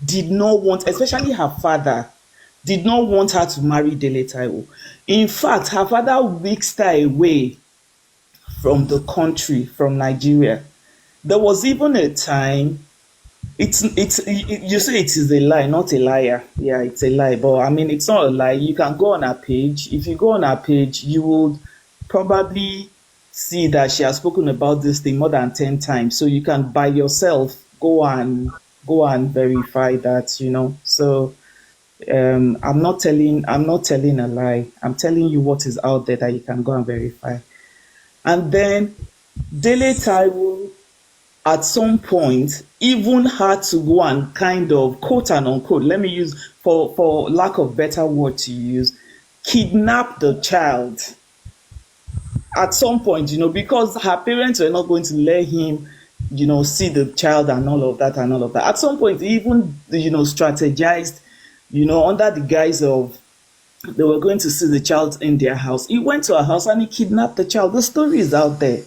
did not want, especially her father, did not want her to marry Dele Taiwo. In fact, her father whisked her away from the country, from Nigeria. There was even a time, you say it is a lie, not a liar. Yeah, it's a lie, but I mean, it's not a lie. You can go on her page. If you go on her page, you will probably see that she has spoken about this thing more than 10 times. So you can by yourself go and verify that, So I'm not telling a lie. I'm telling you what is out there that you can go and verify. And then Dele Taiwo at some point even had to go and kind of, quote and unquote, let me use, for lack of better word to use, kidnap the child at some point, because her parents were not going to let him, see the child and all of that and all of that. At some point, he even, strategized, under the guise of they were going to see the child in their house. He went to her house and he kidnapped the child. The story is out there.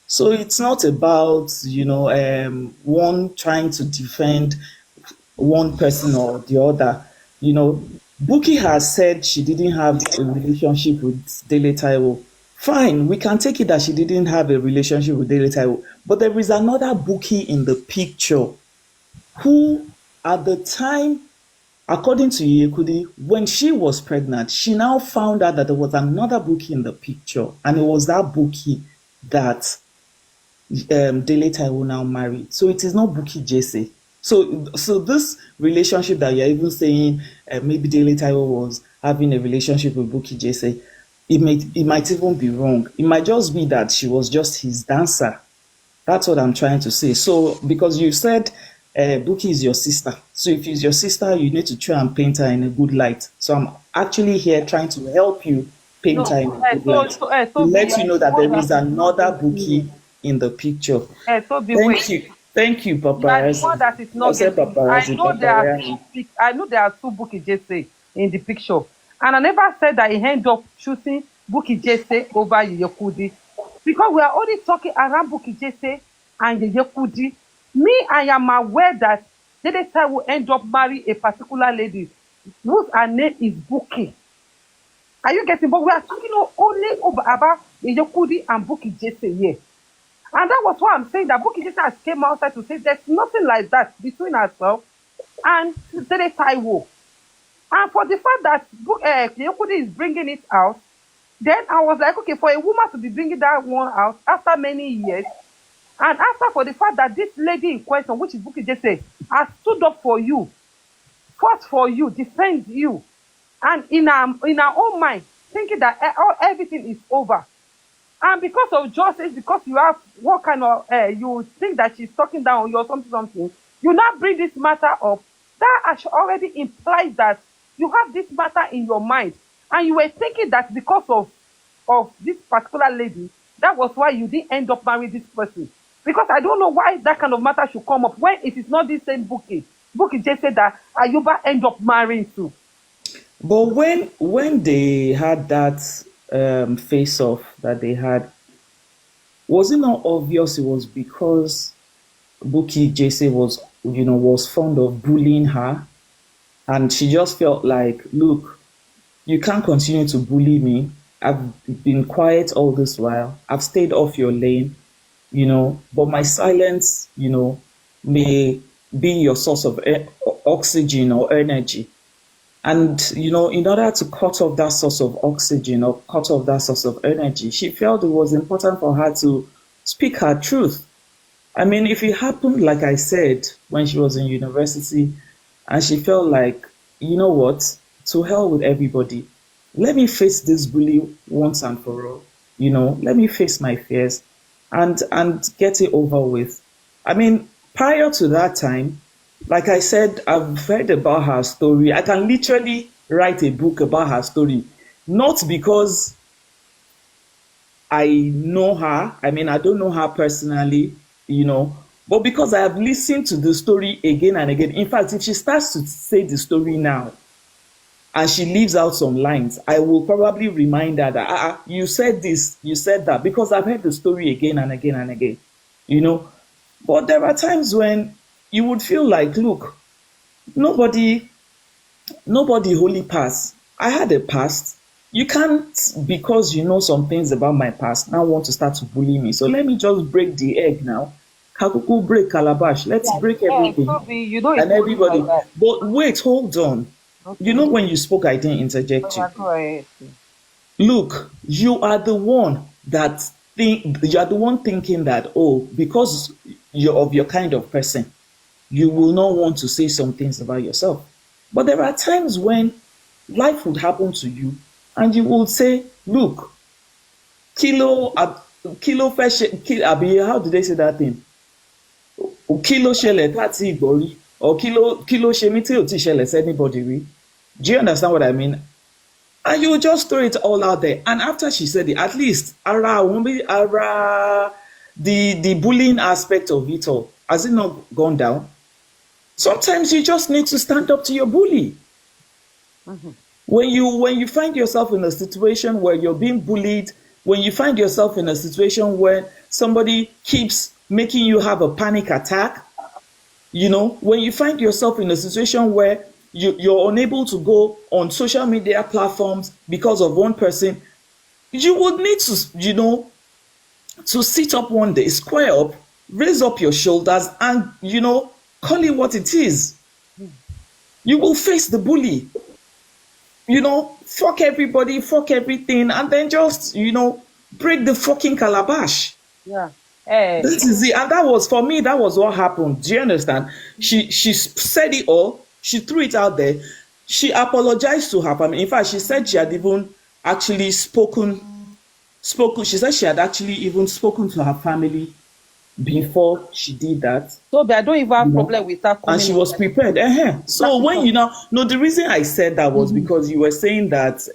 So it's not about, one trying to defend one person or the other. Bukky has said she didn't have a relationship with Dele Taiwo. Fine, we can take it that she didn't have a relationship with Dele Taiwo. But there is another Bukky in the picture who, at the time, according to Yeye Kudi, when she was pregnant, she now found out that there was another Bukky in the picture. And it was that Bukky that Dele Taiwo now married. So it is not Bukky Jesse. So this relationship that you're even saying maybe Dele Taiwo was having a relationship with Bukky Jesse, it might even be wrong. It might just be that she was just his dancer. That's what I'm trying to say. So because you said Bukky is your sister. So if she's your sister, you need to try and paint her in a good light. So I'm actually here trying to help you paint her in a good light. To let you know that there is another Bukky in the picture. Thank you. Thank you, Papariano. That is not I know there are two Bukky Jesse in the picture. And I never said that he ended up choosing Bukky Jesse over Yeye Kudi. Because we are only talking around Bukky Jesse and Yeye Kudi. Me, I am aware that Dele Taiwo will end up marrying a particular lady whose her name is Bukky. Are you getting? But we are talking only about Yeye Kudi and Bukky Jesse here. And that was why I'm saying that Bukky Jesse has came outside to say there's nothing like that between herself and Dele Taiwo. And for the fact that Yeye Kudi is bringing it out, then I was like, okay, for a woman to be bringing that one out after many years, and after for the fact that this lady in question, which is Bukky Jesse, has stood up for you, fought for you, defends you, and in our own mind, thinking that everything is over. And because of justice, because you have what kind of, you think that she's talking down on you or something, you now bring this matter up. That already implies that you have this matter in your mind. And you were thinking that because of this particular lady, that was why you didn't end up marrying this person. Because I don't know why that kind of matter should come up when it is not this same Bukky just said that Ayuba end up marrying too. But when they had that face off that they had, was it not obvious it was because Bukky Jesse was fond of bullying her, and she just felt like, look, you can't continue to bully me. I've been quiet all this while. I've stayed off your lane, but my silence, may be your source of oxygen or energy. And, in order to cut off that source of oxygen or cut off that source of energy, she felt it was important for her to speak her truth. I mean, if it happened, like I said, when she was in university, and she felt like, you know what, to hell with everybody. Let me face this bully once and for all. Let me face my fears and get it over with. I mean, prior to that time, like I said, I've read about her story. I can literally write a book about her story, not because I know her. I mean, I don't know her personally, but because I have listened to the story again and again. In fact, if she starts to say the story now and she leaves out some lines, I will probably remind her that you said this, you said that, because I've heard the story again and again and again, But there are times when you would feel like, look, nobody nobody holy pass. I had a past. You can't, because you know some things about my past, now want to start to bully me. So let me just break the egg now. Kakuku break calabash. Let's Yeah, break yeah, everything so be, you know, it and won't be like everybody. that. But wait, hold on. You Okay. know when you spoke, I didn't Oh, interject you. yeah, go ahead. Look, you are the one that you are the one thinking that, oh, because you're of your kind of person, you will not want to say some things about yourself. But there are times when life would happen to you and you will say, look, kilo, kilo, how do they say that thing? Kilo ṣẹlẹ̀ tá tí ìgbọ́ rí, or kilo ṣe mí tí ò tí ṣẹlẹ̀ sí anybody rí. Do you understand what I mean? And you just throw it all out there. And after she said it, at least the bullying aspect of it all, has it not gone down? Sometimes you just need to stand up to your bully. When you find yourself in a situation where you're being bullied, when you find yourself in a situation where somebody keeps making you have a panic attack, when you find yourself in a situation where you're unable to go on social media platforms because of one person, you would need to sit up one day, square up, raise up your shoulders, and call it what it is. You will face the bully. Fuck everybody, fuck everything, and then just break the fucking calabash. Yeah. That is it. And that was, for me, that was what happened. Do you understand? She said it all. She threw it out there. She apologized to her family. In fact, she said she had even actually spoken. She said she had actually even spoken to her family before she did that. So I don't even have problem with her coming. And she was prepared. So when the reason I said that was because you were saying that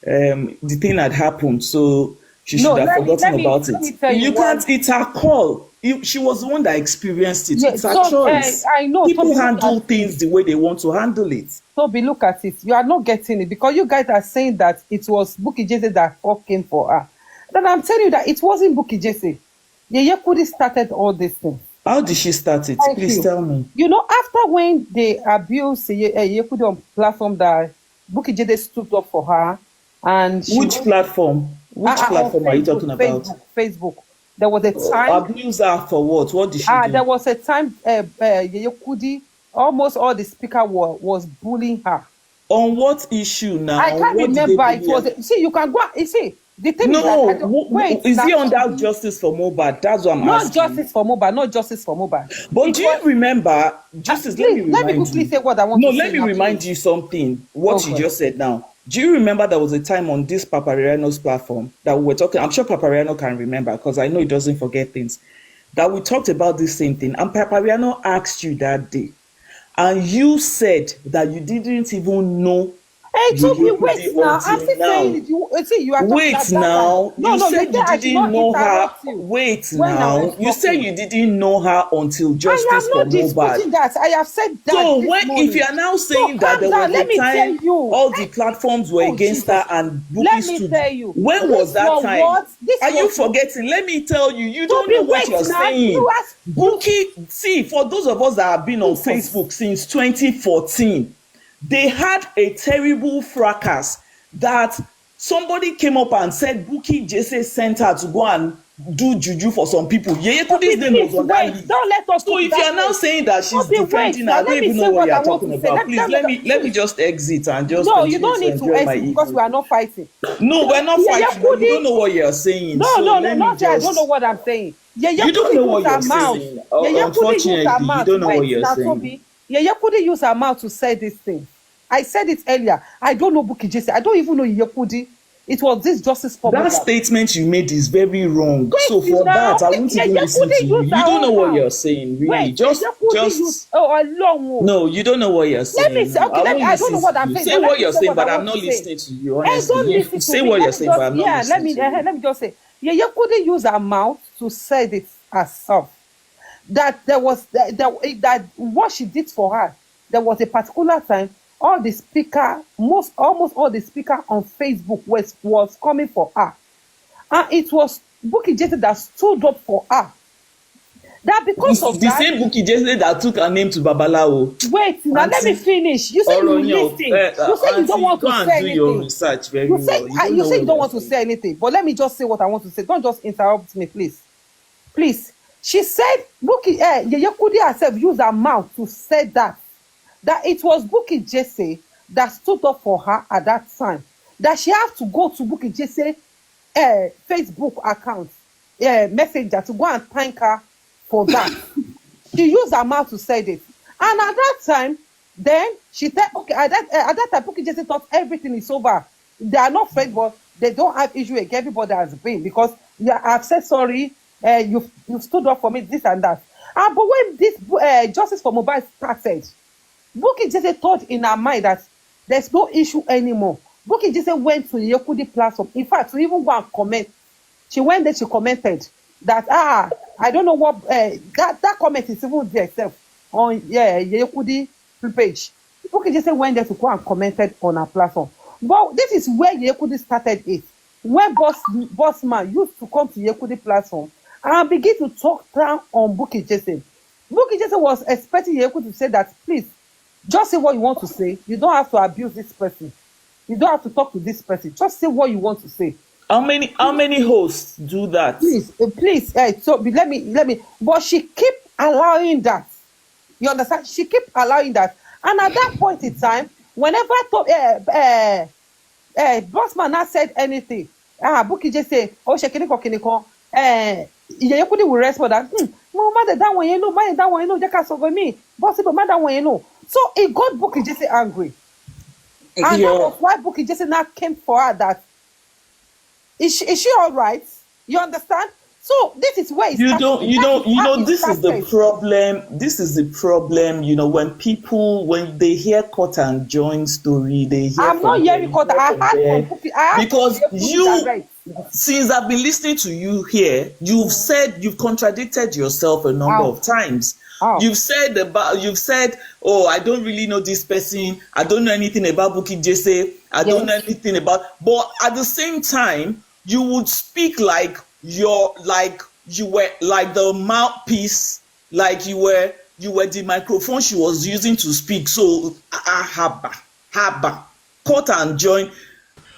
the thing had happened, so she should have forgotten about it. You can't. It's her call. She was the one that experienced it. Yeah, it's her so, choice. I know. People Toby, handle things the way they want to handle it. Toby, look at it. You are not getting it because you guys are saying that it was Bukky Jesse that came for her. Then I'm telling you that it wasn't Bukky Jesse. Yeye Kudi started all these things. How did she start it? Please tell me. After when they abused Yeye Kudi on platform, that Bukky Jesse stood up for her, and which platform? Which platform Facebook, are you talking about? Facebook. There was a time. Abuse her for what? What did she do? There was a time Yeye Kudi, almost all the speaker was bullying her. On what issue now? I can't remember. It was you can go. You see, the thing is that is he under justice for Mohbad? That's what I'm asking. Not justice for Mohbad. Not justice for Mohbad. But do you remember? Justice. Let me quickly say what I want. No, let me remind you something. What you just said now. Do you remember there was a time on this Papariano's platform that we were talking? I'm sure Papariano can remember because I know he doesn't forget things. That we talked about this same thing, and Papariano asked you that day, and you said that you didn't even know. Hey, Toby, wait now. I'm still saying you are talking wait now. You said you didn't know her. Wait now. You said you didn't know her until justice for Mohbad. I am not disputing that. I have said that. So if you are now saying that there was a time all the platforms were against her and Bukky stood, when was that time? Are you forgetting? Let me tell you. You don't know what you're saying. Bukky, see, for those of us that have been on Facebook since 2014. They had a terrible fracas that somebody came up and said Bukky Jesse sent her to go and do juju for some people. Yeye Kudi's name was on that list. Don't let us. So if you are now saying that she's defending her, I don't even know what you are talking about. Please let me just exit and just. No, you don't need to exit because we are not fighting. No, we're not fighting. You don't know what you're saying. No, not that. I don't know what I'm saying. You don't know what you're saying. Unfortunately, you don't know what you're saying. Yeye Kudi used her mouth to say this thing. I said it earlier. I don't know Bukky Jesse. I don't even know Yeye Kudi. It was this justice for that statement you made is very wrong. So for that, I won't even listen to you. You don't know what you're saying, really. Just. No, you don't know what you're saying. Let me say. Okay, I don't know what I'm saying. Say what you're saying, but I'm not listening to you. Honestly, say what you're saying, but I'm not listening to you. Let me just say. Yeye Kudi used her mouth to say this herself. That there was that what she did for her. There was a particular time. All the speaker, almost all the speaker on Facebook was coming for her. And it was Bukky Jesse that stood up for her. That because of The that. same Bukky Jesse that took her name to Babalawo. Wait, now let me finish. You say you listen. You say you don't want to say anything. Your research very you say well. you say you don't want to say anything. But let me just say what I want to say. Don't just interrupt me, please. Please. She said Bukky, Yeye Kudi herself used her mouth to say that it was Bukky Jesse that stood up for her at that time. That she had to go to Bukky Jesse Facebook account, messenger to go and thank her for that. She used her mouth to say this. And at that time, then she said, okay, at that time, Bukky Jesse thought everything is over. They are not friends, but they don't have issue again. Everybody has been, because I've said sorry, you've stood up for me, this and that. But when this Justice for Mobile started, Bukky Jesse thought in her mind that there's no issue anymore. Bukky Jesse went to the Yeye Kudi platform. In fact, to even go and comment, she went there, she commented that I don't know what that comment is even there itself on Yeye Kudi page. Bukky Jesse went there to go and commented on her platform. But this is where Yeye Kudi started it. When boss man used to come to Yeye Kudi platform and begin to talk down on Bukky Jesse. Bukky Jesse was expecting Yeye Kudi to say that, please, just say what you want to say. You don't have to abuse this person. You don't have to talk to this person. Just say what you want to say. How many hosts do that? Please, so let me. But she keep allowing that. You understand? She keep allowing that. And at that point in time, whenever Bossman not said anything, Bukky just say, oh, Shekiniko, Yeye Kudi will respond that, mother that one you know, mother that one you know, they can't solve me. Bossy, but mother one you know. So it got Bukky just angry. And that was why Bukky just now came for her that, is she all right? You understand? So this is where this is the problem. This is the problem, when they hear cut and join story, they hear. I'm not hearing cut. I had from Bukky. Because since I've been listening to you here, you've contradicted yourself a number of times. You've said, oh, I don't really know this person. I don't know anything about Bukky Jesse. I don't know anything about. But at the same time, you would speak like you were like the mouthpiece, like you were the microphone she was using to speak. So haba, cut and join.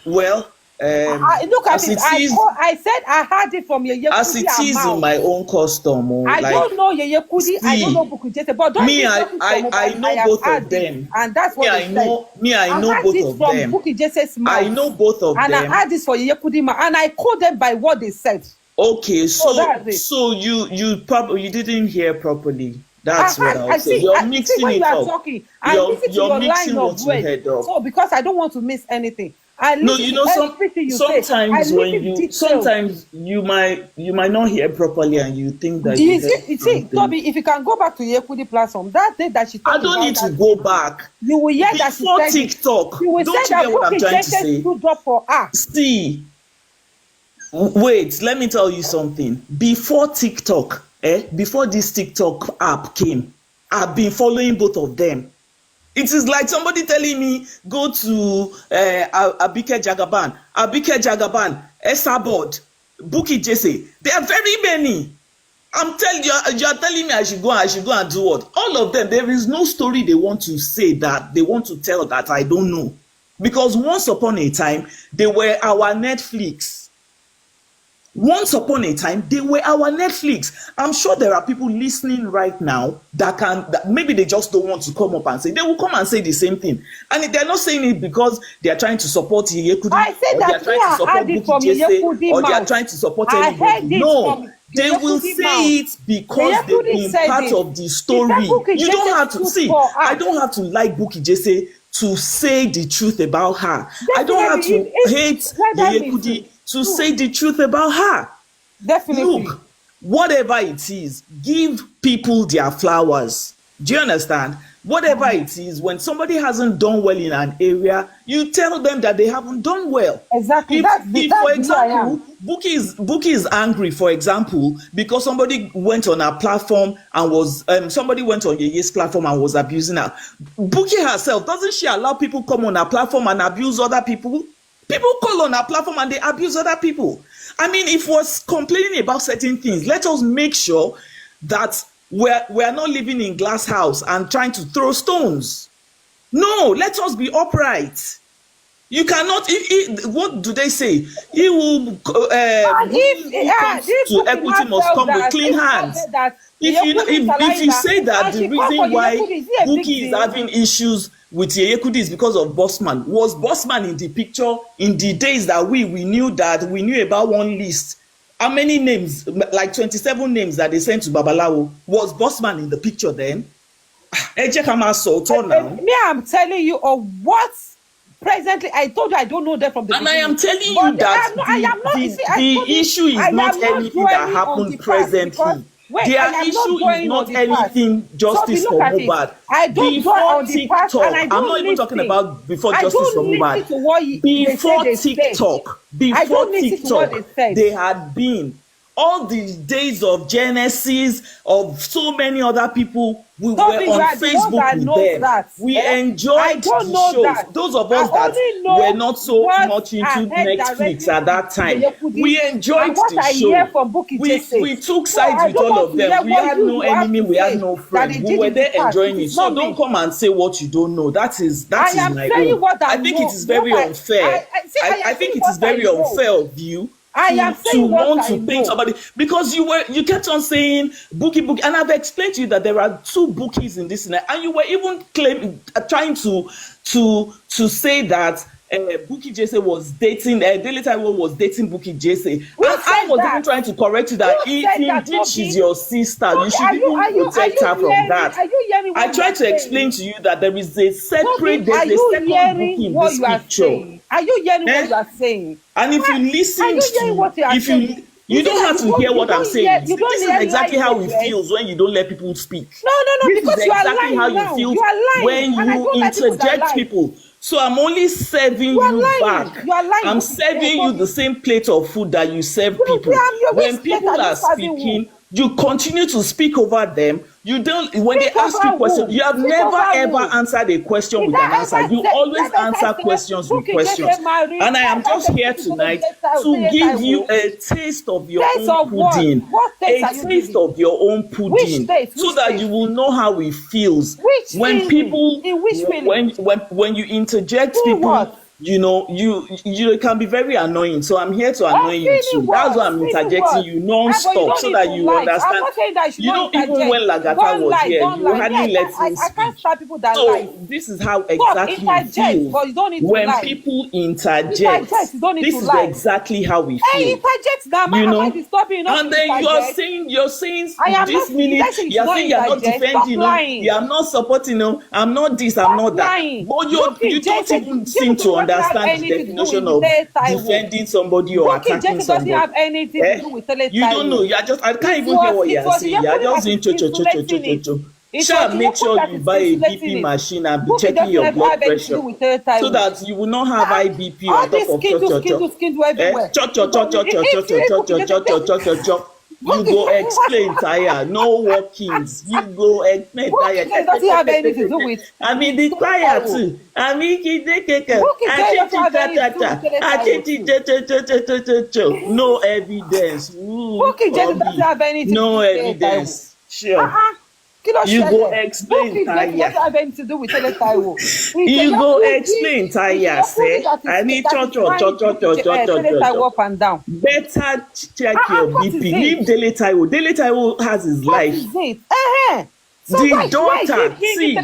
Well. Look at it. I said I heard it from Yeye Kudi. As it is in my own custom. I don't know Yeye Kudi. I don't know Bukky Jesse. But don't I know both of them. And that's what I know. I know both of them. Bukky Jesse's mouth. I know both of them. And I heard this for Yeye Kudi, and I quote them by what they said. Okay, so you probably didn't hear properly. That's what I said. You're mixing it up. Talking, you're mixing what you heard up. So because I don't want to miss anything. Sometimes you might not hear properly, and you think that you see, Toby, if you can go back to Yeye Kudi platform, that day that she talked I don't need to go back. You will hear that she said TikTok. You will don't say you that get what I'm trying to say? Stood up for her. See, wait, let me tell you something. Before TikTok, before this TikTok app came, I've been following both of them. It is like somebody telling me, go to Abike Jagaban, Esabod, Bukky Jesse. There are very many. I'm telling you, you are telling me I should go and do what? All of them, there is no story they want to say that they want to tell that I don't know. Because once upon a time, they were our Netflix. Once upon a time, they were our Netflix. I'm sure there are people listening right now that maybe they just don't want to come up and say. They will come and say the same thing. And they're not saying it because they are trying to support Yeye Kudi, I said that they are trying to support Bukky Jesse, or they are trying to support anybody. No, they will say it because they've been part of the story. You don't have to see. I don't have to like Bukky Jesse to say the truth about her. I don't have to hate Yeye Kudi to say the truth about her. Definitely. Look, whatever it is, give people their flowers. Do you understand? Whatever it is, when somebody hasn't done well in an area, you tell them that they haven't done well. Exactly. If for example, Bukky is angry, for example, because somebody went on her platform and was somebody went on Yeye's platform and was abusing her. Bukky herself, doesn't she allow people come on her platform and abuse other people? People call on our platform and they abuse other people. I mean, if we're complaining about certain things, let us make sure that we're not living in glass house and trying to throw stones. No, let us be upright. You cannot. What do they say? He who comes to equity must come with clean hands. If you say that the reason why Bukky is having issues with Yeye Kudi is because of Bossman, was Bossman in the picture in the days that we knew about one list? How many names, like 27 names that they sent to Babalawo? Was Bossman in the picture then? Now. Me, I'm telling you of what presently. I told you I don't know them from the beginning. And I am telling you that the issue is not anything that happened presently. Their issue is not anything justice for Mohbad. Before TikTok, I'm not even talking about before justice for Mohbad. Before TikTok, they had been all the days of Genesis, of so many other people, we were on Facebook with them. We enjoyed the shows. Those of us that were not so much into Netflix at that time, we enjoyed the show. We took sides with all of them. We had no enemy, we had no friend. We were there enjoying it. So don't come and say what you don't know. That is my own. I think it is very unfair. I think it is very unfair of you to want to paint somebody, because you kept on saying Bukky, and I've explained to you that there are two Bukkys in this night, and you were even trying to say that Bukky Jesse was dating Daily Taiwo was dating Bukky Jesse, and I was even trying to correct you that indeed she's your sister. You should even protect her from that. I tried to explain to you that there is a separate, there's a second Bukky in this picture. Are you hearing what you are saying? And if you listen to, you don't have to hear what I'm saying. This is exactly how it feels when you don't let people speak. No, because you are lying now. This is exactly how you feel when you interject people. So I'm only serving you back. I'm serving you the same plate of food that you serve people. When people are speaking, you continue to speak over them. You don't, when they ask you questions, you have never ever answered a question with an answer. You always answer questions with questions. And I am just here tonight to give you a taste of your own pudding. A taste of your own pudding. So that you will know how it feels. When people, when you interject people, you know, it can be very annoying. So I'm here to annoy you too. That's why I'm interjecting you non-stop so that you understand. You know, even when Lagata was here, you hardly let him speak. So this is how exactly it feels when people interject. This is exactly how we feel. You know, and then you're saying this minute, you're saying you're not defending him, you're not supporting him, I'm not this, I'm not that. But you don't even seem to understand the definition of defending somebody or attacking somebody. Have anything to do with you don't know. I can't even hear what you're saying. You're just saying cho. Sure, make sure you buy a BP machine and be checking your blood pressure so that you will not have high BP on top of cho. You go explain, Taya. No workings. You go explain, Taya. It doesn't have anything to do with. I mean, the choir too. I mean, no evidence. No evidence. Sure. You go explain, Taya. What have anything to do with Taiwo? You go explain, Taya. Say, I need cho. Up and down. Better check your BP. Leave Daily Taiwo. Daily Taiwo has his life. The daughter, see,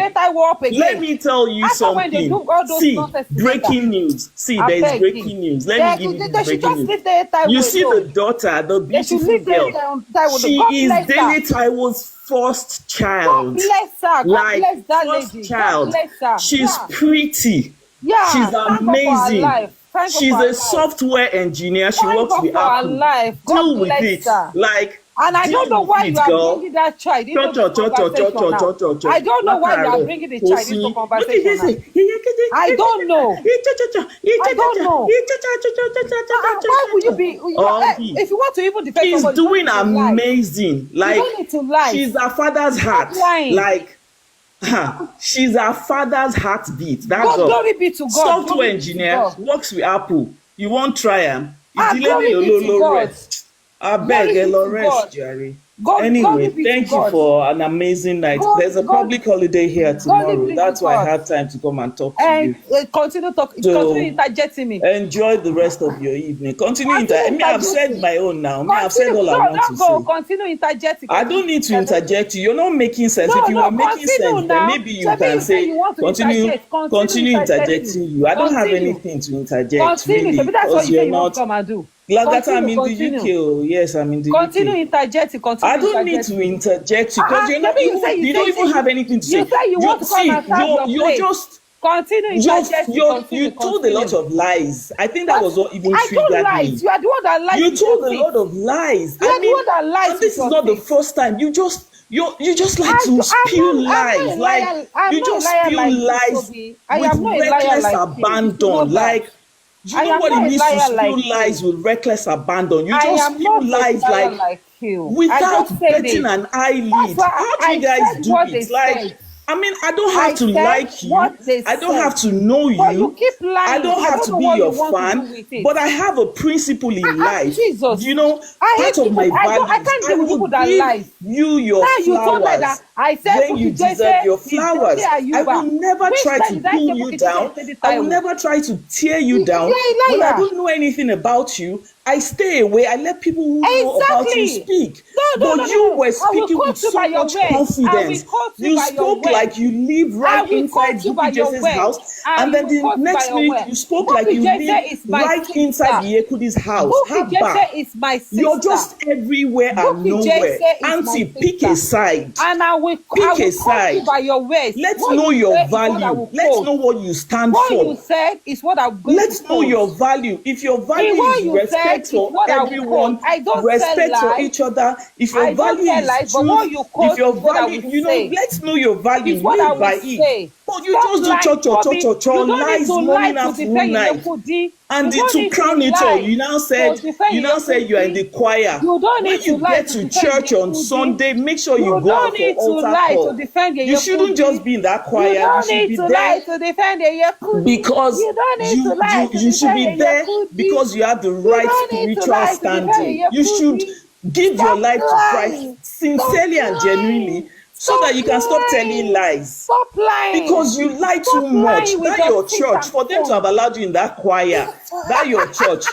let me tell you something. See, breaking news. See, there is breaking news. Let me give you this breaking news. You see the daughter, the beautiful girl. She is Daily Taiwo's first child. Like, first child. She's pretty. She's amazing. She's a software engineer. She works with Apple. Deal with it. Like, and I don't know why you are bringing that child into conversation. I don't know why you are bringing the child into conversation. I don't know. Why would you be? If you want to even defend somebody, she's doing amazing. Like, you don't need to lie. She's her father's heart. Like, she's her father's heartbeat. That's all. Glory be to God. Software engineer, works with Apple. You won't try him. Glory be to God. I beg a rest, Jerry. God Anyway, be to thank you God. for an amazing night. There's a God, public holiday here God tomorrow. be to That's why I God. have time to come and talk to And you. continue So interjecting me. enjoy the rest of your evening. Continue Continue me, I've said interjecting. my own now. Me, I've said Continue. all I No, want to don't go. say. Continue interjecting. I Continue don't need to interjecting. interject you. You're not making sense. No, If you no, were making sense, continue then now. maybe you Shebi, can you say say you want to continue, interject. Continue continue interjecting. interjecting you. I don't have Continue. anything to interject Continue. really, Shebi, that's what because you say you're you want to not. come and do. Lagata, I'm Continue, in the UK. continue. Oh, yes, I'm in the Continue UK. interjecting. I Continue don't need to interjecting. interject you because you're not Shebi, even. You don't even have anything to you say. say you want You to come see, and serve your you're place. just. Continue interjecting. You Continue, told a lot continue. of lies. I think that But was what even I told triggered lies. me. You are the one that lies You with your told a teeth. lot of lies. You I are the mean, one that lies and with this is your not the teeth. first time. You just like to spew I'm not lies. a Like liar. I'm you not a just liar spew like you, lies Toby. I with am not a liar reckless like you. You should know abandon. that. Like, do you I know am what it not a means to liar spew like lies you. with reckless abandon? You I just am spew not a lies liar like like you. I without just said betting it. an That's eyelid. why How do you I guys said do what they it? Like, said. I mean, I don't have I to said like what you. they I don't said. have to know But you you. keep I lying. don't I have don't to know be what you your want to do fan. with it. But I have a principle in life. Jesus. You know, I part hate of people. my I values, can't I deal with people will that give lie. you your Now you told me that flowers I said when you Bukky deserve Jesse your is Jesse flowers. I will Ayuba. never Which try time to did I say pull you Bukky Jesse down. is Lady I will Taiwo? never try to tear you You're down. a When I liar. don't know anything about you, I stay away. I let people who know about you Exactly. speak. No, But no, no, you no. were I will speaking with quote you by so your much words. I will confidence. quote you You by your spoke words. like you live I right will inside quote you by Bukky your Jesse's words. house. And And you then will the quote by next your minute, words. you spoke like Bukky you live Jesse is my right inside sister. Yekudi's house. Bukky Haba. Jesse is my You're sister. just everywhere and Bukky nowhere. Jesse is my Auntie, pick a sister. side. And I Pick a will quote you side. by your words. Let's What know you your say is what I value. will Let's quote. know what you stand What you for. said is what I'm going to Let's know quote. your value. If your value What is you said respect is for what I will quote. everyone, I don't tell respect for lies. each other, if your I don't value tell is lies, but truth, what you if quote your is what I value, will say. let's know your value. Is what I Live will by it. say. But you Stop just do lying, Toby. You don't need to lies lie morning, to afternoon, defend Yeye night. Kudi. And You don't to need to crown it all, lie to defend you Yeye now said you are in Kudi. the choir. You don't When need to you lie get to to defend church Yeye on Kudi. Sunday, make sure you You go don't out for need to altar lie to call. defend You Yeye shouldn't just Kudi. be in that You choir. You don't should need be to there lie to defend Yeye Kudi. because You don't need to lie to you should defend be Yeye there Kudi. because you have the You right don't need to spiritual lie to defend standing. Yeye You should Kudi. give your Stop life to Christ lying. Stop sincerely and lying. genuinely so Stop that you can stop telling lying. lies. Stop lying. Because you lie too Stop much. lying with That your your teeth church, and for them to have tongue. allowed you in that choir, that your church,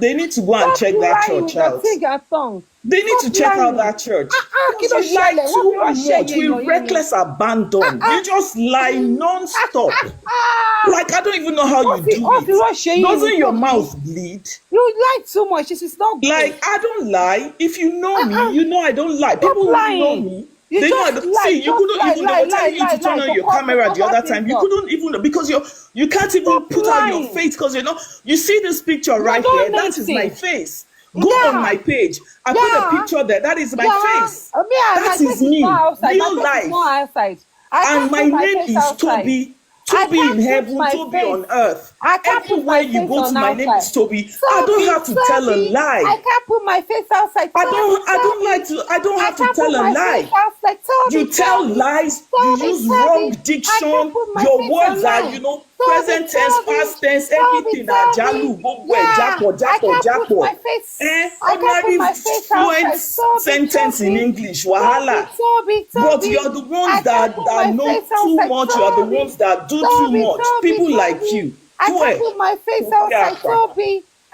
they need to go and Stop check that lying church with your out. teeth and tongue. They need Stop to check out lying. that church Kí because ló you lie ṣẹlẹ̀? Wọ́n fi too ránṣẹ́ much èèyàn with yìí ni. reckless abandon. You just lie non-stop. Like, I don't even know how you do Wọ́n fi it. ránṣẹ́ yìí ni Doesn't your Tóbi. mouth bleed? You lie too much. This is not good. Like, I don't lie. If you know me, you know I don't lie. Stop People who know lying. me, You they know I just don't. lie, See, you just couldn't lie, even, they lie, were lie, telling you lie, to turn lie on to your camera the cover other things time. You up. couldn't even, because you can't even Stop put out your lying. face because you see this picture You right here? don't That need is my to. face. Go on Yeah, my page. I put a yeah, picture there. That is my yeah. face. Me and my That face is is not me. outside. My Real face is life. not outside. I And can't my put my name face is outside. Toby. I Toby in can't put heaven, my Toby face. on earth. I can't put Everywhere my you face go to, on my name outside. is Toby. I don't have to tell a lie. I can't put my face outside. I don't I have to can't put tell a my face lie. outside. You tell lies, you use wrong I can't diction, put my your face words are, online. present tense, past tense, everything are jalu, gbogbo ẹ̀, Yeah, jápọ̀, I jápọ̀, can't put jápọ̀. my face. I can't put Ordinary my face fluent outside. sentence in English, wahala. But you're the I ones can't that, put that my know face too outside. much, you are the ones that do too much. People like you. I can't put my face outside.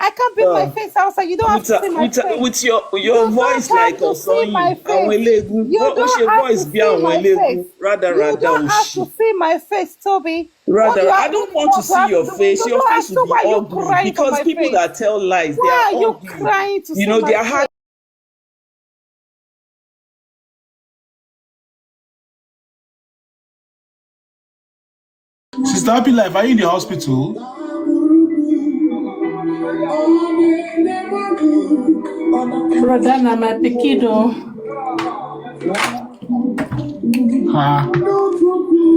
I can't put my face outside. You don't have to see my face. With your You voice don't have like to see my Osoyin, àwọn face. eléégún, You ó don't ṣe have voice to bí see àwọn my face. eléégún, You rádaràda don't have òṣì. to see my face, Toby. Rather, I What don't do you want to want to see have your to do? face. You Your don't face have will to. be Why are you ugly crying for because my people face? that tell lies, they Why are are you ugly. crying to see my Their face? heart. Sister Happy Life, are you in the hospital? Brother, na my pikido. Ah,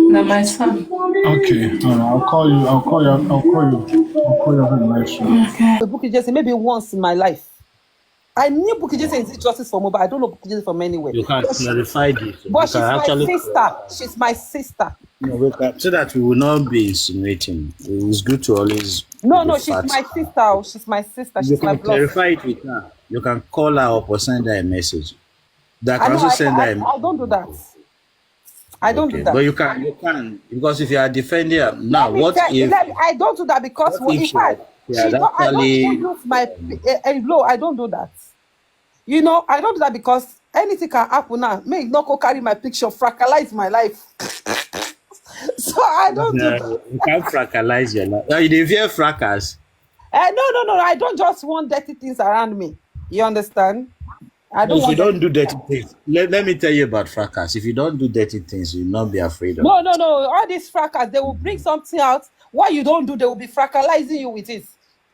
Na my son. okay. I'll call you. I'll call you after the live show. Okay. Bukky Jesse maybe once in my life. I knew Bukky Jesse is justice for me, but I don't know Bukky Jesse from anywhere. You can clarify this. But You she's can my actually sister. She's my sister. no, so that we will not be insinuating. It's good to always No, be she's facts. my sister. She's my sister. You She's my can blood clarify sister. it with her. You can call her up or send her a message. That I can know also send that. I don't do that. I don't do Okay, that. but you can because if you are defending her now, what if I don't do that because in she had, fact, she had I don't even actually use my law. I don't do that. You know, I don't do that because anything can happen now. May not go carry my picture, fractalize my life. So I don't do that. you can't fractalize your life? You dey fear fracas? No. I don't just want dirty things around me. You understand? I No, don't if you want don't dirty. do dirty things, let me tell you about fracas. If you don't do dirty things, you'll not be afraid of No. it. All these fracas, they will bring something out. What you don't do, they will be fractalizing you with it.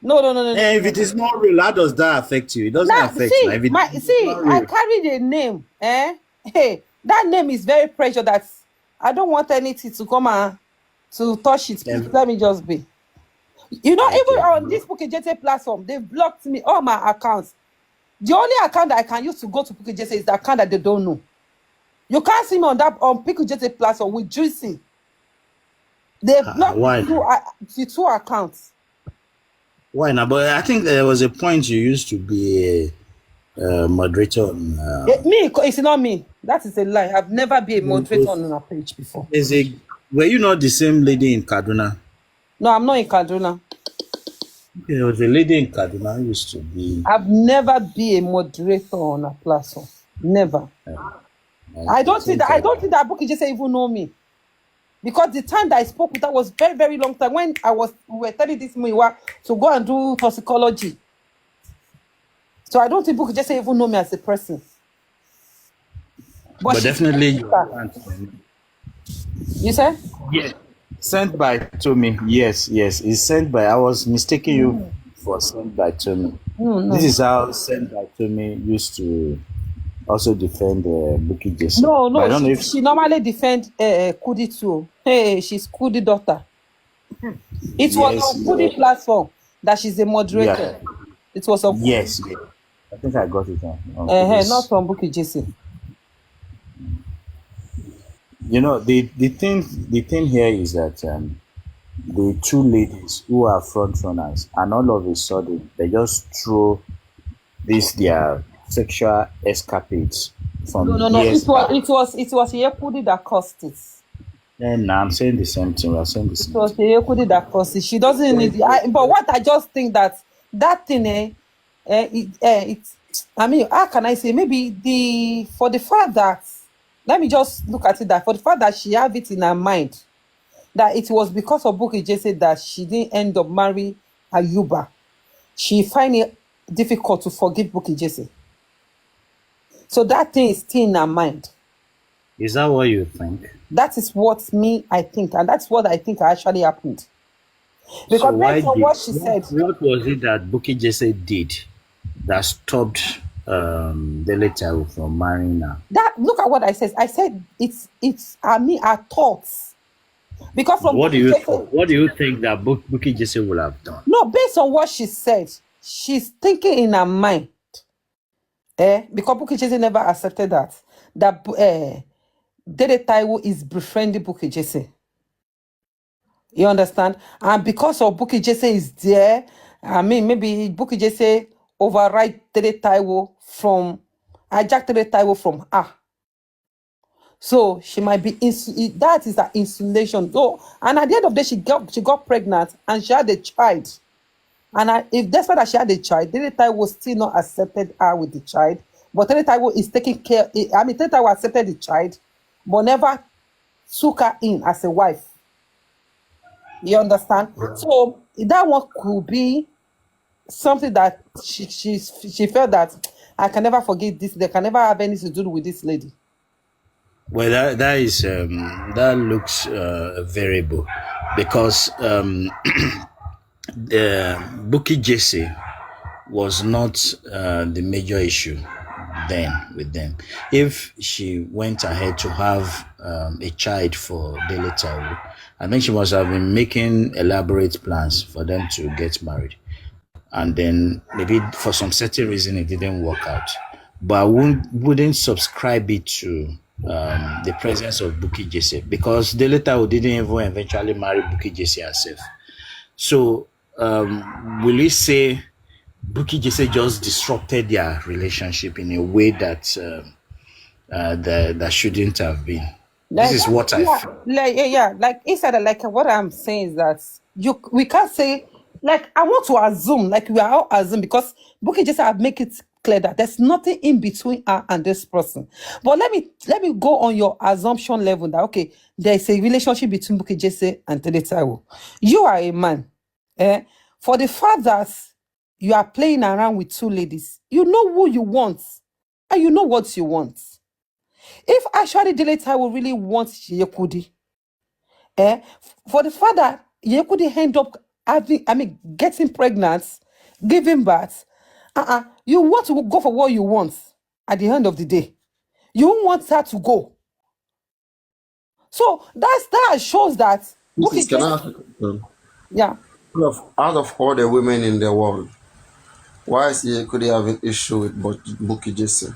And if No. it is not real, how does that affect you? It doesn't Now, affect now. If it is not I real, carry the name. Hey, that name is very precious. That I don't want anything to come and to touch it. Please then let me just be. You know, even okay. on this Bukky platform, they blocked me all my accounts. The only account that I can use to go to Bukky is the account that they don't know. You can't see me on Bukky platform with Juicy. They blocked Why? the two accounts. Why not? But I think there was a point you used to be a moderator on. It's not me. That is a lie. I've never been a moderator on a page before. Were you not the same lady in Kaduna? No, I'm not in Kaduna. There was a lady in Kaduna who used to be. I've never been a moderator on a platform. Never. I don't think that Bukky even know me. Because the time that I spoke with her was very, very long time when we were telling this Muiwa to go and do toxicology. So I don't think Bukky even know me as a person. But definitely you can't. You said? Yes. Sent by Tommy. Yes. It's sent by. I was mistaking you for sent by Tommy. No. This is how sent by Tommy used to also defend Bukky Jesse. No. But I don't know if She normally defend Kudi too. Hey, she's Kudi daughter. It was on Kudi platform that she's a moderator. Yeah. It was on Yes. I think I got it on not on Bukky Jesse. You know, the thing here is that the two ladies who are front runners, and all of a sudden they just throw their sexual escapades from years back. It was Yeye Kudi that caused it. And I'm saying the same thing. We're saying the same. It was Yeye Kudi that caused it. She doesn't need it. But what I just think that thing, I mean, how can I say? Maybe for the fact that, let me just look at it that for the fact that she have it in her mind that it was because of Bukky Jesse that she didn't end up marrying Ayuba. She find it difficult to forgive Bukky Jesse. So that thing is still in her mind. Is that what you think? That is what I think, and that's what I think actually happened. Because so why what she said. What was it that Bukky Jesse did that stopped Deleta from marrying her? Look at what I said. I said it's our thoughts. Because from what do you think that Bukky Jesse would have done? No, based on what she said, she's thinking in her mind. Because Bukky Jesse never accepted that Dede Taiwo is befriending Bukky Jesse. You understand? And because of Bukky Jesse is there, I mean, maybe Bukky Jesse override Dede Taiwo hijack Dede Taiwo from her. So she might be that is her insulation. So, and at the end of the day, she got pregnant and she had a child. And if that's why that she had a child, Dede Taiwo still not accepted her with the child. But Dede Taiwo is taking care. I mean, Dede Taiwo accepted the child, but never took her in as a wife. You understand? Yeah. So that one could be something that she felt that I can never forget this. They can never have anything to do with this lady. Well, that is that looks variable because Bukky Jesse was not the major issue then with them. If she went ahead to have a child for Deleta, I think she must have been making elaborate plans for them to get married. And then maybe for some certain reason it didn't work out. But I wouldn't subscribe it to the presence of Bukky Jesse because Deleta didn't even eventually marry Bukky Jesse herself. So will we say Bukky Jesse just disrupted their relationship in a way that that shouldn't have been. Like, This is what I yeah, feel. like inside, like what I'm saying is that we can't say, like, I want to assume, like we are all assuming, because Bukky just have make it clear that there's nothing in between her and this person. But let me go on your assumption level that okay, there's a relationship between Bukky Jesse and Tade Taiwo. You are a man, for the fact that you are playing around with two ladies, you know who you want, and you know what you want. If actually Dele Taiwo really wants Yeye Kudi, for the fact that Yeye Kudi end up getting pregnant, giving birth, you want to go for what you want at the end of the day. You don't want her to go. So that shows that Bukky Can I just, ask a question? yeah. Out of all the women in the world, why is he could he have an issue with Bukky Jesse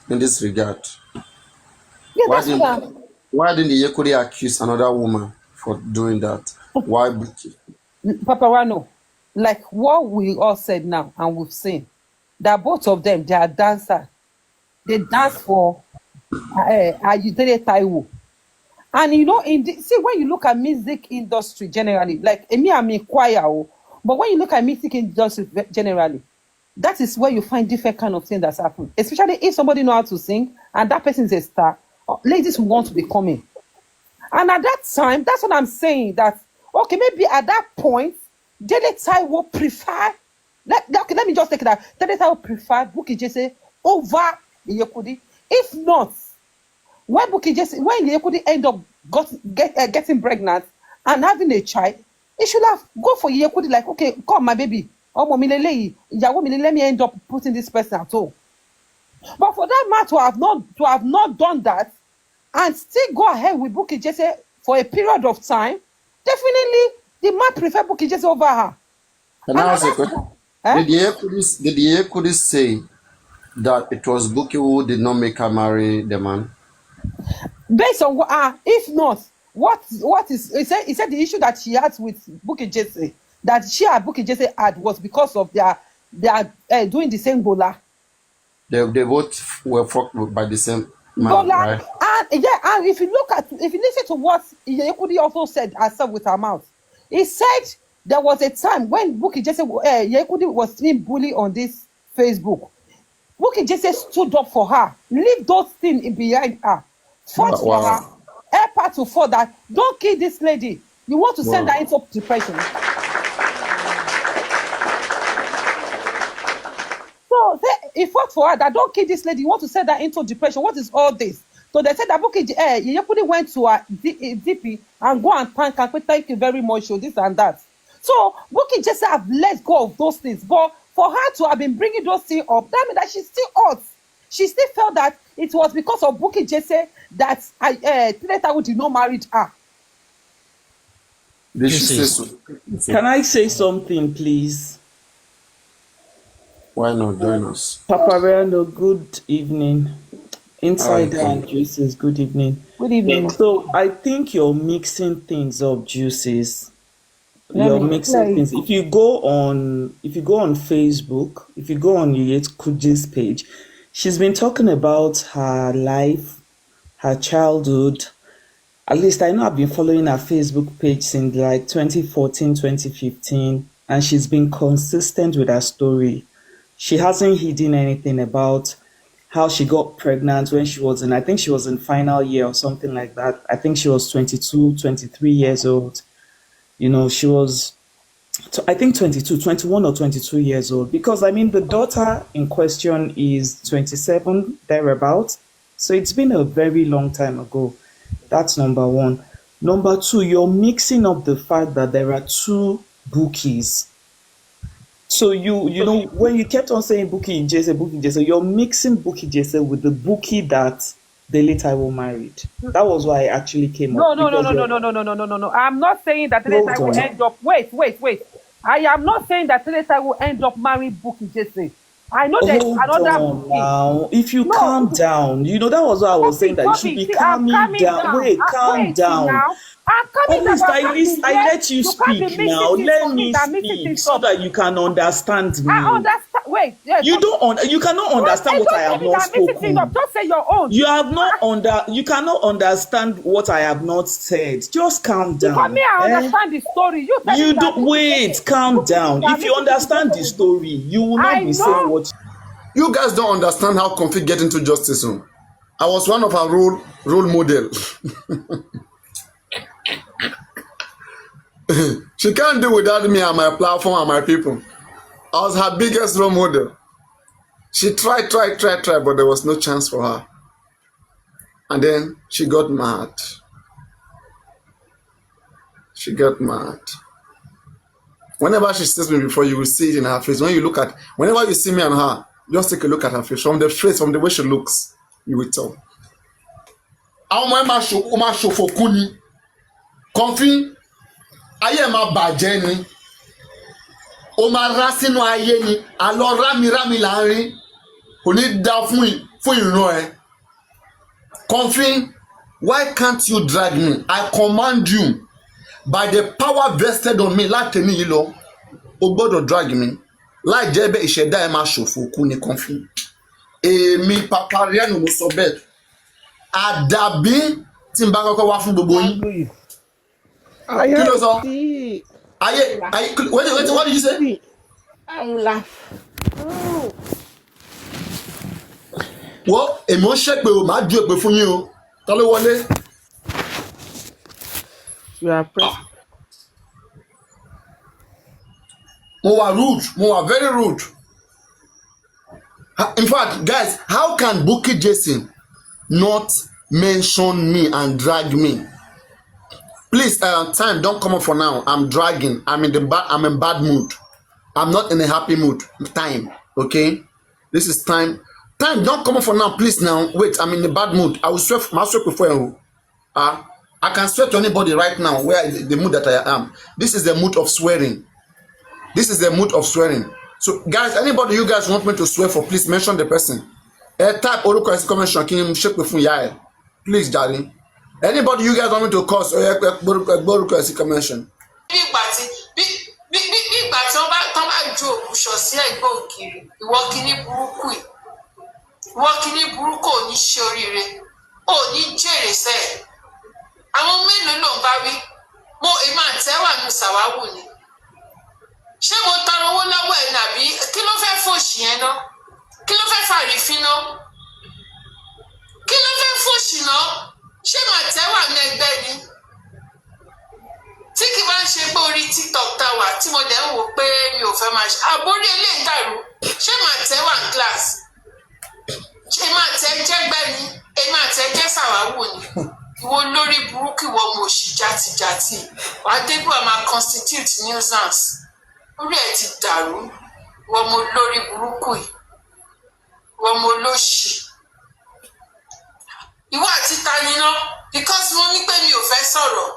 in this regard? Yeah, Why that's didn't what I'm, why didn't Yekudi accuse another woman for doing that? Why Bukky? Papariano, like what we all said now and we've seen, that both of them, they are dancers. They dance for Dele Taiwo. And you know, see, when you look at music industry generally, like me, I'm in choir, but when you look at music industry generally, that is where you find different kind of things that's happening. Especially if somebody know how to sing and that person is a star, ladies will want to be coming. And at that time, that's what I'm saying. That okay, maybe at that point, Dele Taiwo prefer. Let me just take that. Dele Taiwo prefer Bukky Jesse over Yeye Kudi. If not, when Yeye Kudi end up getting pregnant and having a child, he should have go for Yeye Kudi, like, okay, come my baby. Let me end up putting this person at all. But for that man to have not done that and still go ahead with Bukky Jesse for a period of time, definitely the man prefer Bukky Jesse over her. Can I ask a question? Did Yekudi say that it was Bukky who did not make her marry the man? Based on what, if not, what is he said the issue that she had with Bukky Jesse, that she and Bukky Jesse had, was because of their doing the same bola. They both were fucked by the same man, Bola, right? and if you listen to what Yekudi also said herself with her mouth, he said there was a time when Bukky Jesse, Yekudi was being bullied on this Facebook. Bukky Jesse stood up for her, leave those things behind her, fought for her, help her to fall that don't kill this lady. You want to send her into depression. So he fought for her that don't kill this lady. You want to send her into depression. What is all this? So they said that Yekudi went to her DP and go and thank you very much, so this and that. So Bukky just have let go of those things. But for her to have been bringing those things up, that means that she's still hurt. She still felt that it was because of Bukky Jesse that Tade Taiwo did not marry her. Did she say so? Can I say something, please? Why not join us? Papariano, good evening. Insider and Juices, good evening. Good evening. So I think you're mixing things up, Juices. You're mixing things. If you go on Facebook, if you go on Yeye Kudi's page, she's been talking about her life, her childhood. At least I know I've been following her Facebook page since like 2014, 2015, and she's been consistent with her story. She hasn't hidden anything about how she got pregnant when she was I think she was in final year or something like that. I think she was 22, 23 years old. You know, she was, I think 22, 21 or 22 years old. Because, I mean, the daughter in question is 27, thereabouts. So it's been a very long time ago. That's number one. Number two, you're mixing up the fact that there are two Bukkys. So you know, when you kept on saying Bukky Jesse, you're mixing Bukky Jesse with the Bukky that Dele Taiwo married. That was why I actually came up. No. I'm not saying that Dele Taiwo will end up. Wait. I am not saying that Dele Taiwo will end up marrying Bukky Jesse. I know there's another Bukky. Now, if you calm down, you know, that was what I was saying, that you should be calming down. Wait, calm down. I'm coming At least about I let you can't be speak mixing now. things Let for me I'm mixing speak things so up. that you can understand I me. understand. Wait, yes. You you cannot understand what I Don't have tell me not that I'm mixing things up. spoken. Just say your own. You cannot understand what I have not said. Just calm Because me, down. I Eh? understand the story. You telling me You that don't wait, calm down. that If you understand the story, you will not I be saying know. what You guys don't understand how conflict get into justice. I was one of our role model. She can't do without me and my platform and my people. I was her biggest role model. She tried, but there was no chance for her. And then she got mad. She got mad. Whenever she sees me before, you will see it in her face. Whenever you see me and her, just take a look at her face. From the way she looks, you will tell. Àwọn ọmọ ẹ máa ṣòfò kú ni. Kọ̀ǹfín, ayé ẹ̀ máa bàjẹ́ ni. Ó máa rá sínú ayé ni. Àlọ́ rámirámi là ń rí. Kò ní dá fún ìran ẹ. Kọ̀ǹfín, why can't you drag me? I command you by the power vested on me láti ní yìí lọ. O gbọ́dọ̀ drag me. Láì jẹ́ bẹ́ẹ̀ ìṣẹ̀dá ẹ máa ṣòfò kú ni Kọ̀ǹfín. Èmi Papariano mo sọ bẹ́ẹ̀. Àdàbí tí n bá kọ́kọ́ wá fún gbogbo yín. Kí ló sọ? Ayé wait, what did you say? I'm laughing. Wọ́n èmi ó ṣèpè o, màá ju èpè fún yín o. Ta ló wọlé? You are pressed. Mo wà very rude. In fact, guys, how can Bukky Jason not mention me and drag me? Please, time, don't come up for now. I'm dragging. I'm in bad mood. I'm not in a happy mood. Time, okay? This is time. Time, don't come up for now, please. Now, wait. I'm in a bad mood. I will swear. My swear before you. I can swear to anybody right now where the mood that I am. This is the mood of swearing. This is the mood of swearing. So, guys, anybody you guys want me to swear for, please mention the person. Type orúkọ ẹ sí comment section kí n ṣépè fún Yeye. Please, darling. Anybody you guys want me to curse orúkọ ẹ sí comment section. Bí ìgbà tí wọ́n bá ju òkúṣọ̀ sí ẹ̀gbọ́n ògiri, ìwọ kíní burúkú ò ní ṣe oríire, ò ní jèrè sẹ́ẹ̀. Àwọn mélòó ló ń bá wí? Mo èmi àtẹ́wà ní sàwáwù ni. Ṣé mo tọrọ owó lọ́wọ́ ẹ̀ nàbí kí ló fẹ́ fòṣì yẹn ná? Kí ló fẹ́ fàrífín ná? Kí ló fẹ́ fòṣì ná? Ṣé màtẹ́wà ní ẹgbẹ́ ni? Tí kì bá ń ṣe pé orí TikTok tá wà tí mo dẹ̀ ń wò pé mi ò fẹ́ máa ṣe àbórí eléyìí dàrú. Ṣé màtẹ́wà ní class? Ṣé màtẹ́ jẹ́gbẹ́ ni? Èmi àtẹ́ jẹ́ sàwáwù ni. Ìwọ lórí burúkú ìwọ mo ṣì játijàti. Wàá débù àmà constitute nuisance. Orí ẹ̀ ti dàrú. Ìwọ mo lórí burúkú yìí. Ìwọ mo lóṣì. Ìwọ àti ta ni ná? Because mo ní pé mi ò fẹ́ sọ̀rọ̀.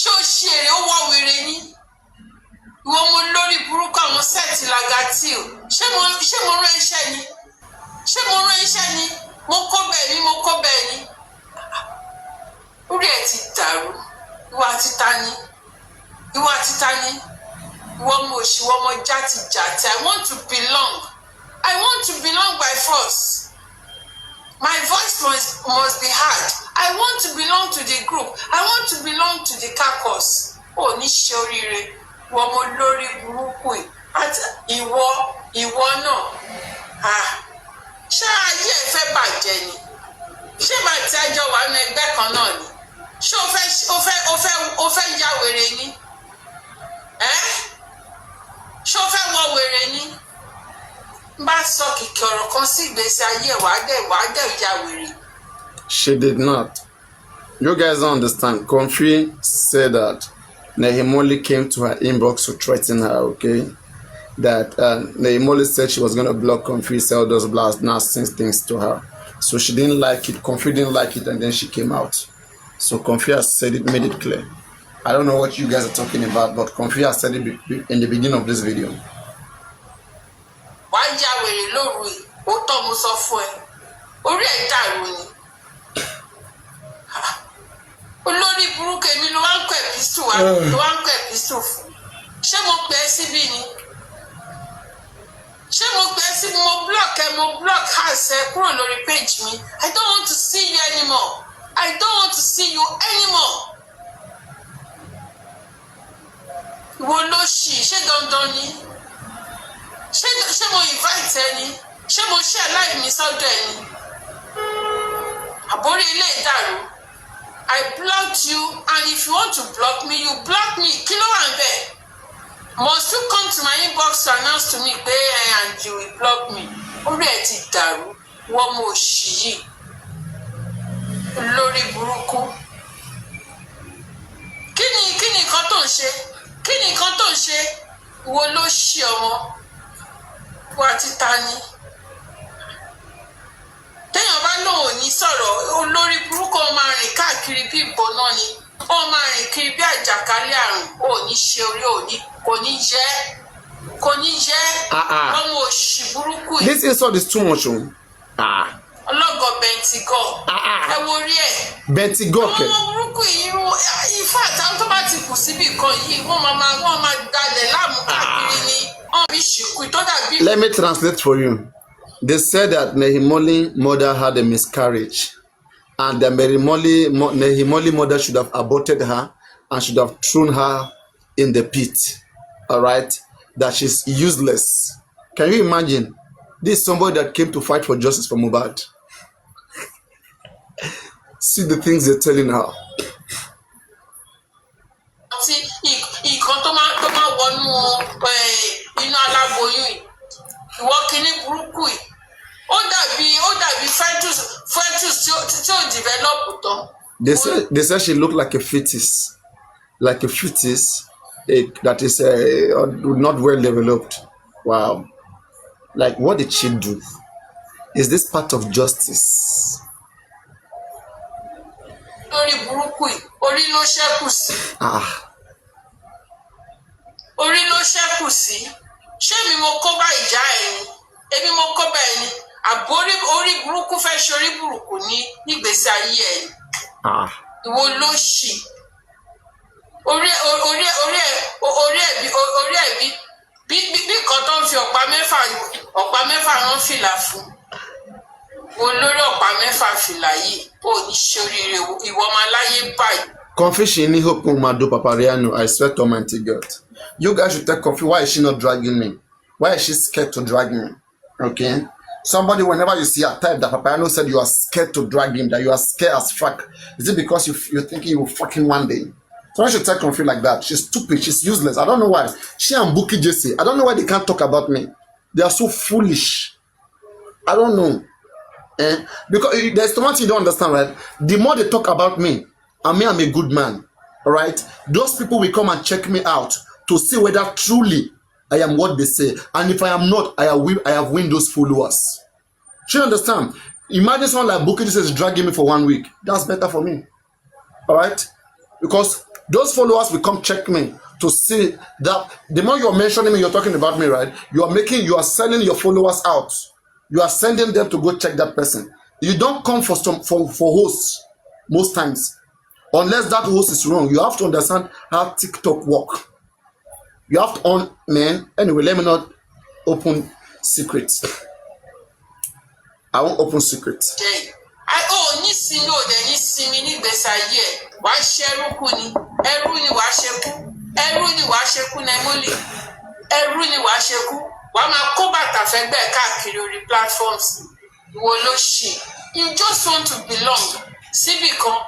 Ṣé o ṣe èrè ó wọ́ wèrè ní? Ìwọ mo lórí burúkú àwọn sẹ́ẹ̀tì lagatil. Ṣé mo rán iṣẹ́ ni? Ṣé mo rán iṣẹ́ ni? Mo kó bẹ́ẹ̀ ni. Orí ẹ̀ ti dàrú. Ìwọ àti ta ni? Ìwọ mo òṣì, ìwọ mo játijàti. I want to belong by force. My voice must be heard. I want to belong to the group. I want to belong to the caucus. Ó ní ṣe oríire. Ìwọ mo lórí burúkú yìí. Àti ìwọ náà. Ṣé ayé ẹ fẹ́ bàjẹ́ ni? Ṣé màá tí àjọ wà ní ẹgbẹ́ kan náà ni? Ṣé o fẹ́ ya wèrè ni? Ṣé o fẹ́ wọ wèrè ni? Bá sọ kìkì ọ̀rọ̀ kan sí ìgbésí ayé wàá dẹ̀ ya wèrè. She did not. You guys don't understand. Comfy said that Nehimoli came to her inbox to threaten her, okay? That Nehimoli said she was going to block Comfy, sell those blasts, nasty things to her. So she didn't like it. Comfy didn't like it, and then she came out. So Comfy has said it, made it clear. I don't know what you guys are talking about, but Comfy has said it in the beginning of this video. Wàá ya wèrè lóru yìí, ó tọ́ mo sọ fún ẹ. Orí ẹ̀ dàrú ni. olórí burúkú èmi ló wá ń kọ epistle wa ló wá ń kọ epistle fún ṣé mo pè é síbí ni ṣé mo pè é síbí mo block house ẹ kúrò lórí page mi I don't want to see you anymore I don't want to see you anymore. Wo ló ṣì ṣé dandan ni ṣé mo invite ẹ ni ṣé mo ṣe live mi sọ́dọ̀ ẹ ni àbórí ilé ìdàrú. I blocked you, and if you want to block me, you block me. Kí ló wà ńbẹ̀? Must you come to my inbox to announce to me pé and you will block me? Orí ẹ̀ ti dàrú, wọ́n mọ̀ òṣì yìí. Lórí burúkú. Kí ni nǹkan tó ń ṣe? Kí ni nǹkan tó ń ṣe? Wo ló ṣì ọmọ? Wà títa ni. Téèyàn bá lóun ò ní sọ̀rọ̀ olórí burúkú ó máa rìn káàkiri bí ìbọn náà ni ó máa rìn kiri bí àjàkálẹ̀ àrùn ò ní ṣe orí òní kò ní jẹ́ ọmọ òṣì burúkú yìí. This insult is too much. Ọlọ́gọ̀ bẹntigọ́ ẹ wo orí ẹ̀. Bẹntigọ́ kẹ. ọmọ burúkú yìí irú ifá àtàwọn tó bá ti kù síbì kan yìí wọ́n máa dalẹ̀ láàmú káàkiri ni wọ́n fi ṣìkú tó dàbí. Let me translate for you. They said that Nehimoli's mother had a miscarriage, and the Nehimoli mother should have aborted her and should have thrown her in the pit. All right, that she's useless. Can you imagine? This is somebody that came to fight for justice for Mohbad. See the things they're telling her. Ìkan tó máa wọnú inú aláboyún yìí ìwọ kìíní burúkú yìí ó dàbí fetus tí ó develop tán. They said she looked like a fetus, that is not well developed. Wow, like what did she do? Is this part of justice? Lórí burúkú yìí orí ló ṣẹ́kù sí. Orí ló ṣẹ́kù sí. Ṣé mi mo kó bá ìjà ẹ̀ ni? Èmi mo kó bá ẹ̀ ni? Àbórí orí burúkú fẹ́ ṣorí burúkú ní ìgbésí ayé ẹ̀ ni? Ìwọ ló ṣì. Orí ẹ̀ bí kan tó ń fi ọ̀pá mẹ́fà rán fìlà fún. Olórí ọ̀pá mẹ́fà fìlà yìí ò ní ṣoríire ìwọ ọmọ aláyé báyìí. Confession ni hope Mado Papariano, I swear to Almighty God. You guys should take coffee. Why is she not dragging me? Why is she scared to drag me? Okay? Somebody, whenever you see a type that Papariano said you are scared to drag him, that you are scared as fuck. Is it because you're thinking you will fuck him one day? So I should take coffee like that. She's stupid. She's useless. I don't know why. She and Bukky Jesse, I don't know why they can't talk about me. They are so foolish. I don't know. Because there's one thing you don't understand, right? The more they talk about me, I'm a good man. All right? Those people will come and check me out to see whether truly I am what they say. And if I am not, I have win those followers. Do you understand? Imagine someone like Bukky is dragging me for 1 week. That's better for me. All right? Because those followers will come check me to see that the more you're mentioning me, you're talking about me, right? You are selling your followers out. You are sending them to go check that person. You don't come for hosts most times. Unless that host is wrong. You have to understand how TikTok work. You have to anyway, let me not open secrets. I won't open secrets. Ní sinmi ò dẹ̀ ní sinmi ní ìgbésí ayé ẹ̀ wàá ṣẹ́rú kú ni ẹrú ni wàá ṣekú Nehimoli ẹrú ni wàá ṣekú wàá máa kó bàtà fẹ́gbẹ́ káàkiri orí platforms ìwọ ló ṣì you just want to belong síbì kan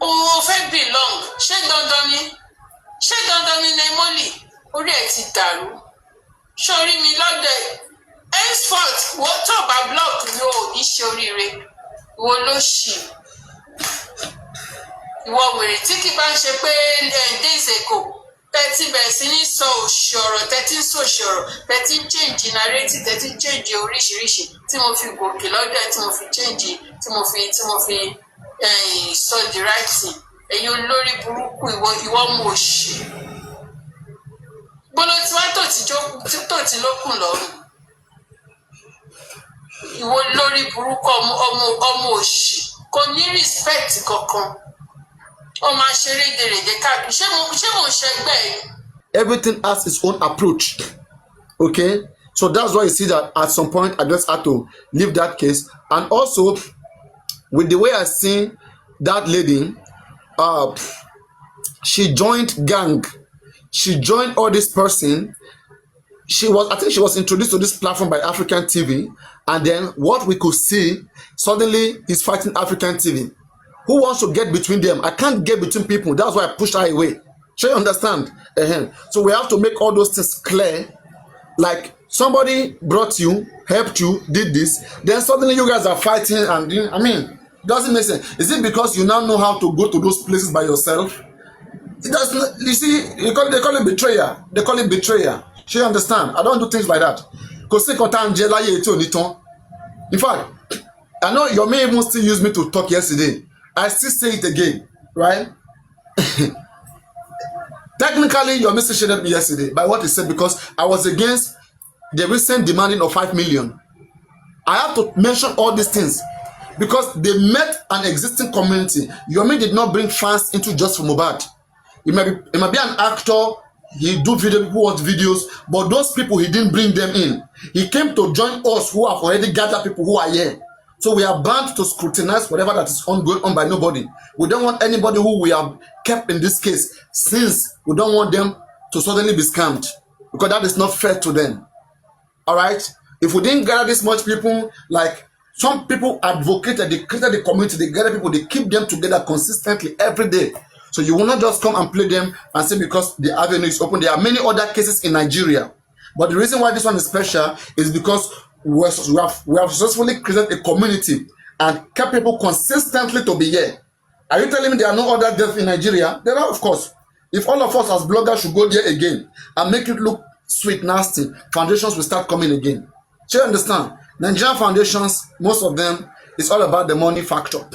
o fẹ́ belong ṣé dandan ni Nehimoli orí ẹ̀ ti dàrú sórí mi lọ́dẹ̀ henceforth wọ́n tó bá block ni ò ní ṣe oríire. Ìwọ ló ṣì ìwọ wèrè tí kì bá ń ṣe pé days ago tẹ́tí bẹ̀rẹ̀ sí ní sọ òṣì ọ̀rọ̀ tẹ́tí ń sọ òṣì ọ̀rọ̀ tẹ́tí ń change narrative tẹ́tí ń change oríṣiríṣi tí mo fi gòkè lọ́dọ̀ ẹ̀ tí mo fi change tí mo fi sọ the right thing ẹ̀yin olórí burúkú ìwọ mú òṣì gbọ́dọ̀ tí wàá tó ti lókùn lọ́rùn. Ìwọ lórí burúkú ọmọ òṣì kò ní respect kankan Everything has its own approach. Okay, so that's why you see that at some point I just had to leave that case. And also with the way I see that lady, she joined gang, she joined all this person. I think she was introduced to this platform by African TV, and then what we could see, suddenly he's fighting African TV. Who wants to get between them? I can't get between people. That's why I pushed her away. So you understand? So we have to make all those things clear. Like somebody brought you, helped you, did this, then suddenly you guys are fighting and doing, I mean, doesn't make sense. Is it because you now know how to go to those places by yourself? It doesn't. You see, they call it betrayal. They call it betrayal. So you understand? I don't do things like that. In fact, I know your man even still used me to talk yesterday. I still say it again, right? Technically, your message shaded me yesterday by what he said because I was against the recent demanding of 5 million. I have to mention all these things because they met an existing community. Yomi did not bring fans into just for Mohbad. It might be an actor, he do video, people watch videos, but those people, he didn't bring them in. He came to join us who have already gathered people who are here. So we are bound to scrutinize whatever that is going on by nobody. We don't want anybody who we have kept in this case, since we don't want them to suddenly be scammed, because that is not fair to them. All right? If we didn't gather this much people, like some people advocated, they created the community, they gather people, they keep them together consistently every day. So you will not just come and play them and say because the avenue is open. There are many other cases in Nigeria. But the reason why this one is special is because we have successfully created a community and kept people consistently to be here. Are you telling me there are no other deaths in Nigeria? There are, of course. If all of us as bloggers should go there again and make it look sweet, nasty, foundations will start coming again. So you understand? Nigerian foundations, most of them, it's all about the money factor.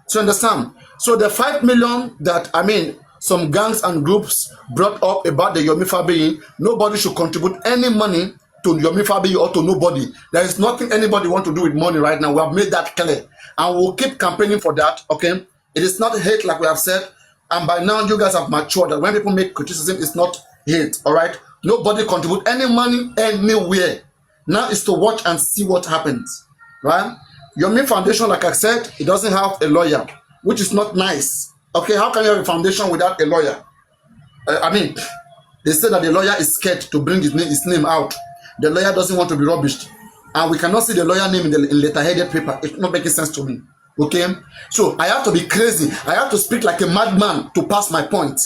So you understand? So the 5 million that, I mean, some gangs and groups brought up about the Yomi Fabiyi, nobody should contribute any money to Yomi Fabiyi or to nobody. There is nothing anybody want to do with money right now. We have made that clear. And we'll keep campaigning for that, okay? It is not hate like we have said. And by now, you guys have matured that when people make criticism, it's not hate, all right? Nobody contribute any money anywhere. Now is to watch and see what happens, right? Yomi Foundation, like I said, it doesn't have a lawyer, which is not nice. Okay, how can you have a foundation without a lawyer? I mean, they say that the lawyer is scared to bring his name out. The lawyer doesn't want to be rubbished. And we cannot see the lawyer name in the letterheaded paper. It's not making sense to me. Okay? So I have to be crazy. I have to speak like a madman to pass my point.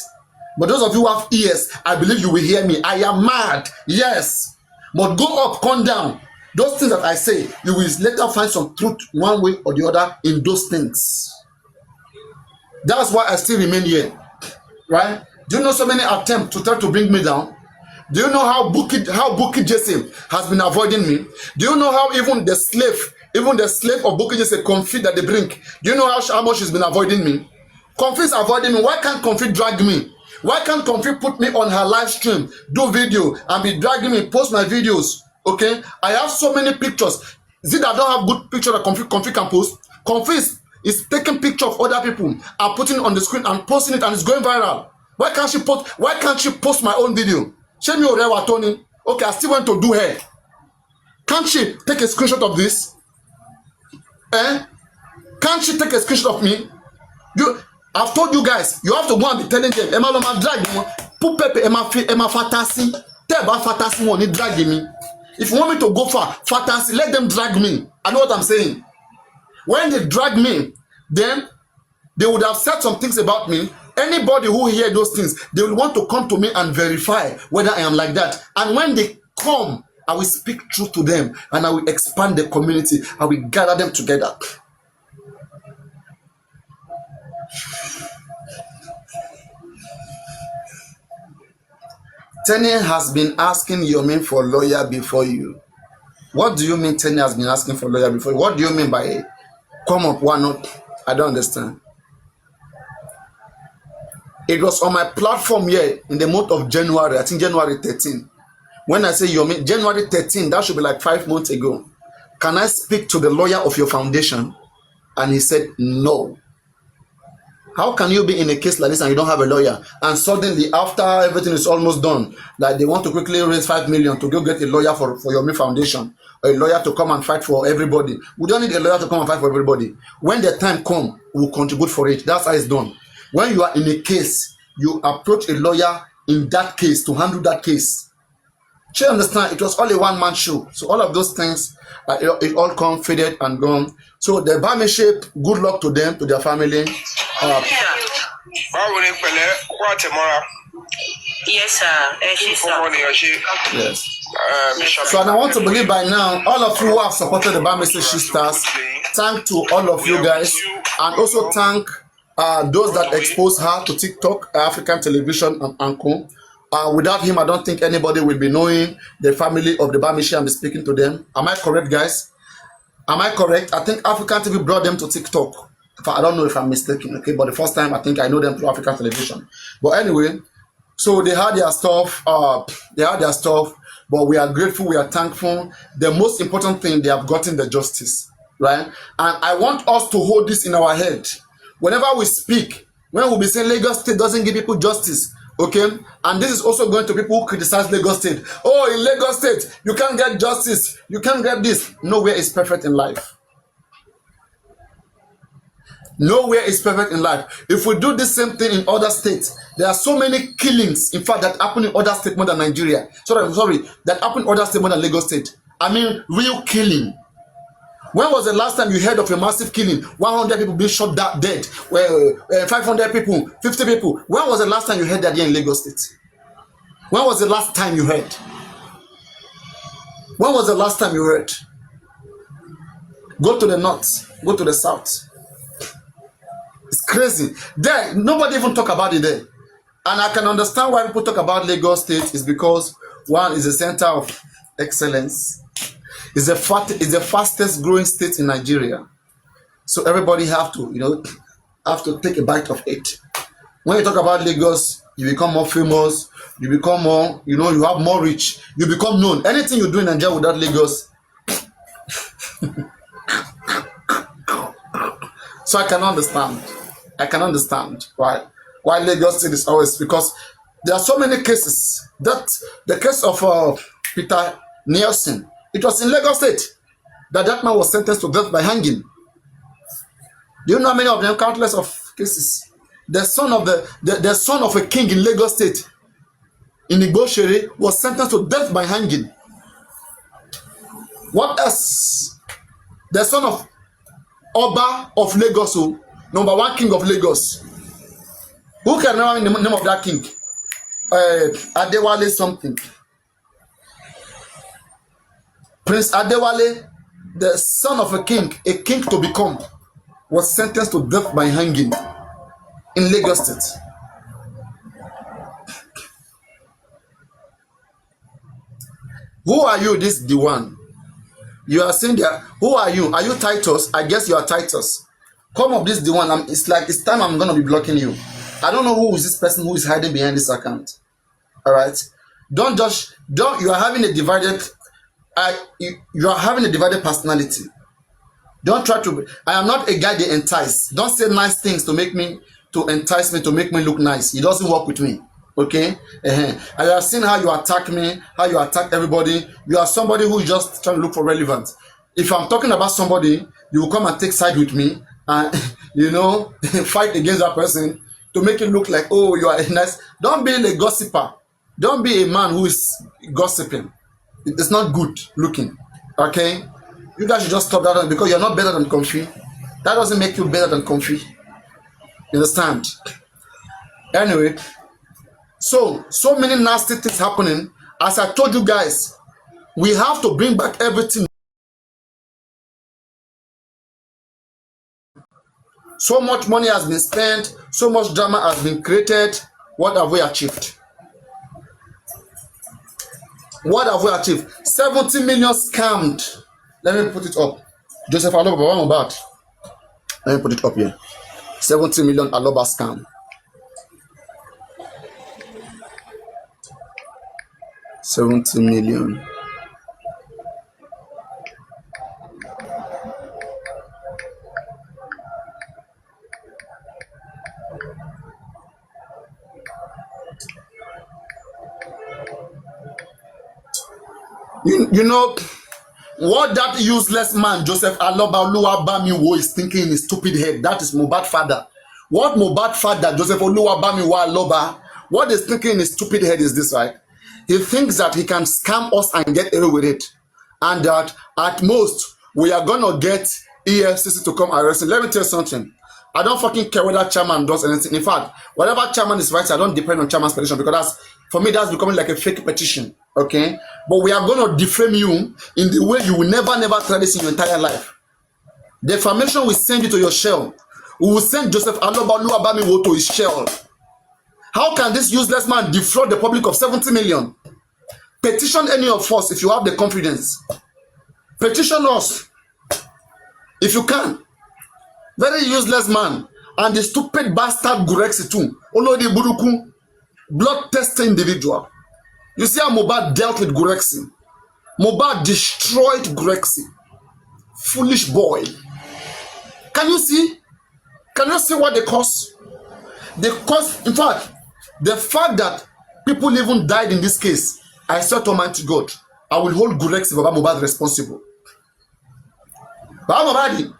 But those of you who have ears, I believe you will hear me. I am mad. Yes. But go up, come down. Those things that I say, you will later find some truth one way or the other in those things. That's why I still remain here. Right? Do you know so many attempts to try to bring me down? Do you know how Bukky Jesse has been avoiding me? Do you know how even the slave of Bukky Jesse, Comfy that they bring, do you know how much he's been avoiding me? Comfy is avoiding me. Why can't Comfy drag me? Why can't Comfy put me on her live stream, do video, and be dragging me, post my videos? Okay? I have so many pictures. Is it that I don't have good picture that Comfy can post? Comfy is taking picture of other people and putting it on the screen and posting it, and it's going viral. Why can't she post my own video? Shame you, Rewa Tony. Okay, I still want to do her. Can't she take a screenshot of this? Can't she take a screenshot of me? I've told you guys, you have to go and be telling them, Emma Loma drag me. Put Pepe Emma Fatasi. Tell about Fatasi money drag me. If you want me to go for Fatasi, let them drag me. I know what I'm saying. When they drag me, then they would have said some things about me. Anybody who hear those things, they will want to come to me and verify whether I am like that. And when they come, I will speak truth to them and I will expand the community. I will gather them together. Tenny has been asking Yomi for a lawyer before you. What do you mean Tenny has been asking for a lawyer before you? What do you mean by it? Come up, why not? I don't understand. It was on my platform here in the month of January, I think January 13. When I say Yomi, January 13, that should be like 5 months ago. Can I speak to the lawyer of your foundation? And he said, no. How can you be in a case like this and you don't have a lawyer? And suddenly, after everything is almost done, like they want to quickly raise 5 million to go get a lawyer for your Me Foundation, or a lawyer to come and fight for everybody. We don't need a lawyer to come and fight for everybody. When the time comes, we'll contribute for it. That's how it's done. When you are in a case, you approach a lawyer in that case to handle that case. Do you understand? It was all a one-man show. So all of those things, it all come faded and gone. So the Bamiship, good luck to them, to their family. Yes, sir. Yes. So and I want to believe by now, all of you who have supported the Bamiship Sisters, thank to all of you guys, and also thank those that exposed her to TikTok, African television, and Anko. Without him, I don't think anybody will be knowing the family of the Bamishi and be speaking to them. Am I correct, guys? Am I correct? I think African TV brought them to TikTok. I don't know if I'm mistaken, okay? But the first time, I think I know them through African television. But anyway, so they had their stuff. But we are grateful. We are thankful. The most important thing, they have gotten the justice, right? And I want us to hold this in our head. Whenever we speak, when we'll be saying Lagos State doesn't give people justice, okay? And this is also going to people who criticize Lagos State. Oh, in Lagos State, you can't get justice. You can't get this. Nowhere is perfect in life. Nowhere is perfect in life. If we do the same thing in other states, there are so many killings, in fact, that happen in other states more than Nigeria. That happen in other states more than Lagos State. I mean, real killing. When was the last time you heard of a massive killing? 100 people being shot dead. 500 people, 50 people. When was the last time you heard that here in Lagos State? When was the last time you heard? When was the last time you heard? Go to the north. Go to the south. It's crazy. There, nobody even talk about it there. And I can understand why people talk about Lagos State is because one is a center of excellence. It's the fastest growing state in Nigeria. So everybody have to take a bite of it. When you talk about Lagos, you become more famous, you become more, you have more reach, you become known. Anything you do in Nigeria without Lagos. So I can understand why Lagos State is always, because there are so many cases. That the case of Peter Nielsen, it was in Lagos State that man was sentenced to death by hanging. Do you know how many of them? Countless of cases. The son of a king in Lagos State, in Igbo, was sentenced to death by hanging. What else? The son of Oba of Lagos, number one king of Lagos. Who can remember the name of that king? Adewale something. Prince Adewale, the son of a king to become, was sentenced to death by hanging in Lagos State. Who are you? This the one. You are saying that. Who are you? Are you Titus? I guess you are Titus. Come up, this the one. It's time I'm gonna be blocking you. I don't know who is this person who is hiding behind this account. All right. You are having a divided. You are having a divided personality. Don't try to. I am not a guy they entice. Don't say nice things to entice me, to make me look nice. It doesn't work with me. Okay? I have seen how you attack me, how you attack everybody. You are somebody who is just trying to look for relevance. If I'm talking about somebody, you will come and take side with me and fight against that person to make it look like, oh, you are nice. Don't be a gossiper. Don't be a man who is gossiping. It's not good looking. Okay? You guys should just stop that because you're not better than Comfy. That doesn't make you better than Comfy. You understand? Anyway, so many nasty things happening. As I told you guys, we have to bring back everything. So much money has been spent, so much drama has been created. What have we achieved? What have we achieved? 70 million scammed. Let me put it up. Joseph Aloba, what about? Let me put it up here. 70 million Aloba scam. 70 million. You know what that useless man Joseph Aloba Oluwabamiwo is thinking in his stupid head? That is Mohbad father. What Mohbad father Joseph Oluwabamiwo Aloba, what is thinking in his stupid head is this, right? He thinks that he can scam us and get away with it, and that at most we are gonna get EFCC to come arrest him. Let me tell you something. I don't fucking care whether chairman does anything. In fact, whatever chairman is writing, I don't depend on chairman's petition, because that's, for me, that's becoming like a fake petition. Okay, but we are gonna defame you in the way you will never try this in your entire life. Defamation will send you to your shell. We will send Joseph Aloba Oluwabamiwo to his shell. How can this useless man defraud the public of 70 million? Petition any of us if you have the confidence. Petition us if you can. Very useless man. And the stupid bastard Gurexi too. Olodi Buruku, blood tested individual. You see how Mohbad dealt with Gurexi. Mohbad destroyed Gurexi. Foolish boy. Can you see? Can you see what they cause? They cause, in fact, the fact that people even died in this case, I swear to Almighty God, I will hold Gurexi Baba Mohbad responsible. Baba Mohbad,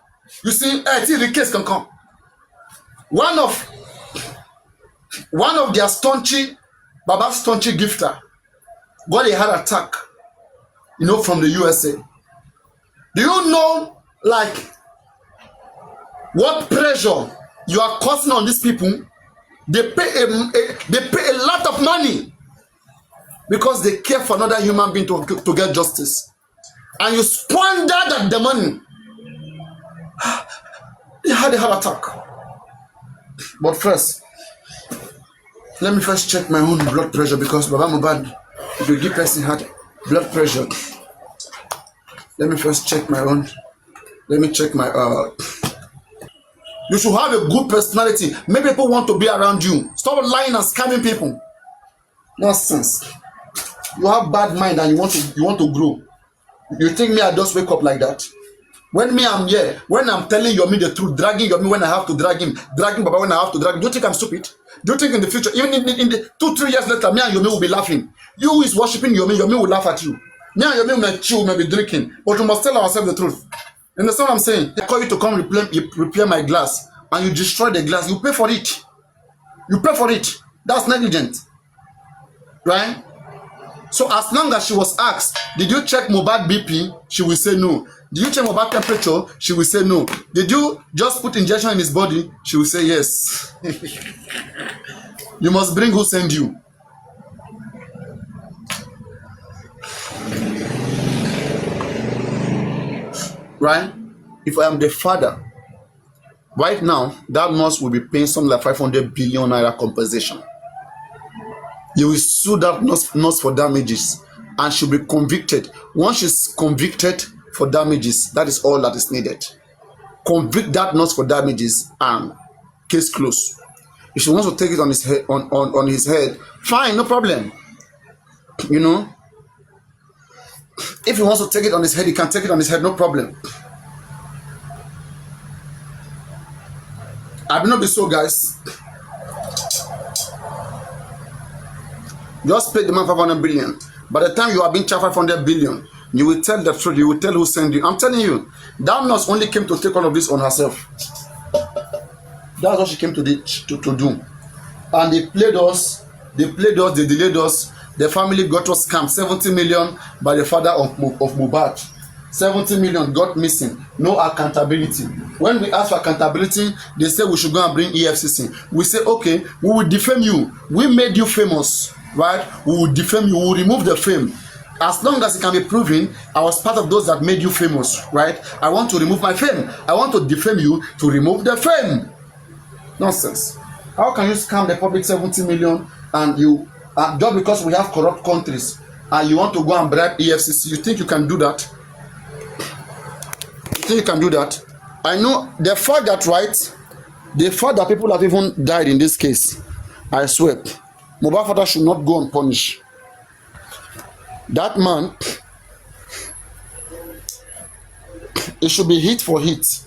you see, till the case can come. One of their staunchy, Baba's staunchy gifter got a heart attack, you know, from the USA. Do you know, like, what pressure you are causing on these people? They pay a lot of money because they care for another human being to get justice, and you squandered the money. They had a heart attack. But first, let me first check my own blood pressure, because Baba Mohbad, if you give person heart blood pressure, let me first check my own. Let me check my You should have a good personality. Make people want to be around you. Stop lying and scamming people. Nonsense. You have bad mind and you want to grow. You think me I just wake up like that? When me I'm here, when I'm telling Yomi the truth, dragging Yomi when I have to drag him, dragging Baba when I have to drag him, do you think I'm stupid? Do you think in the future, even in the 2-3 years later, me and Yomi will be laughing? You who is worshiping Yomi will laugh at you. Me and Yomi may chill, may be drinking, but we must tell ourselves the truth. You understand what I'm saying? I call you to come repair my glass, and you destroy the glass. You pay for it. You pay for it. That's negligent, right? So as long as she was asked, did you check Mohbad BP? She will say no. Did you check Mohbad temperature? She will say no. Did you just put injection in his body? She will say yes. You must bring who send you. Right? If I am the father, right now, that nurse will be paying something like 500 billion naira compensation. You will sue that nurse for damages, and she'll be convicted. Once she's convicted for damages, that is all that is needed. Convict that nurse for damages, and case closed. If she wants to take it on his head, on his head, fine, no problem. You know, if he wants to take it on his head, he can take it on his head, no problem. I will not be so, guys. Just pay the man 500 billion. By the time you are being charged 500 billion, you will tell the truth. You will tell who sent you. I'm telling you, that nurse only came to take all of this on herself. That's what she came to do. And they played us, they delayed us. The family got us scammed 70 million by the father of Mohbad. 70 million got missing. No accountability. When we ask for accountability, they say we should go and bring EFCC. We say, okay, we will defame you. We made you famous, right? We will defame you. We will remove the fame. As long as it can be proven, I was part of those that made you famous, right? I want to remove my fame. I want to defame you to remove the fame. Nonsense. How can you scam the public 70 million and you, just because we have corrupt countries, and you want to go and bribe EFCC? You think you can do that? You think you can do that? I know the fact that, right, the fact that people have even died in this case, I swear, Mohbad father should not go unpunished. That man, it should be hit for hit.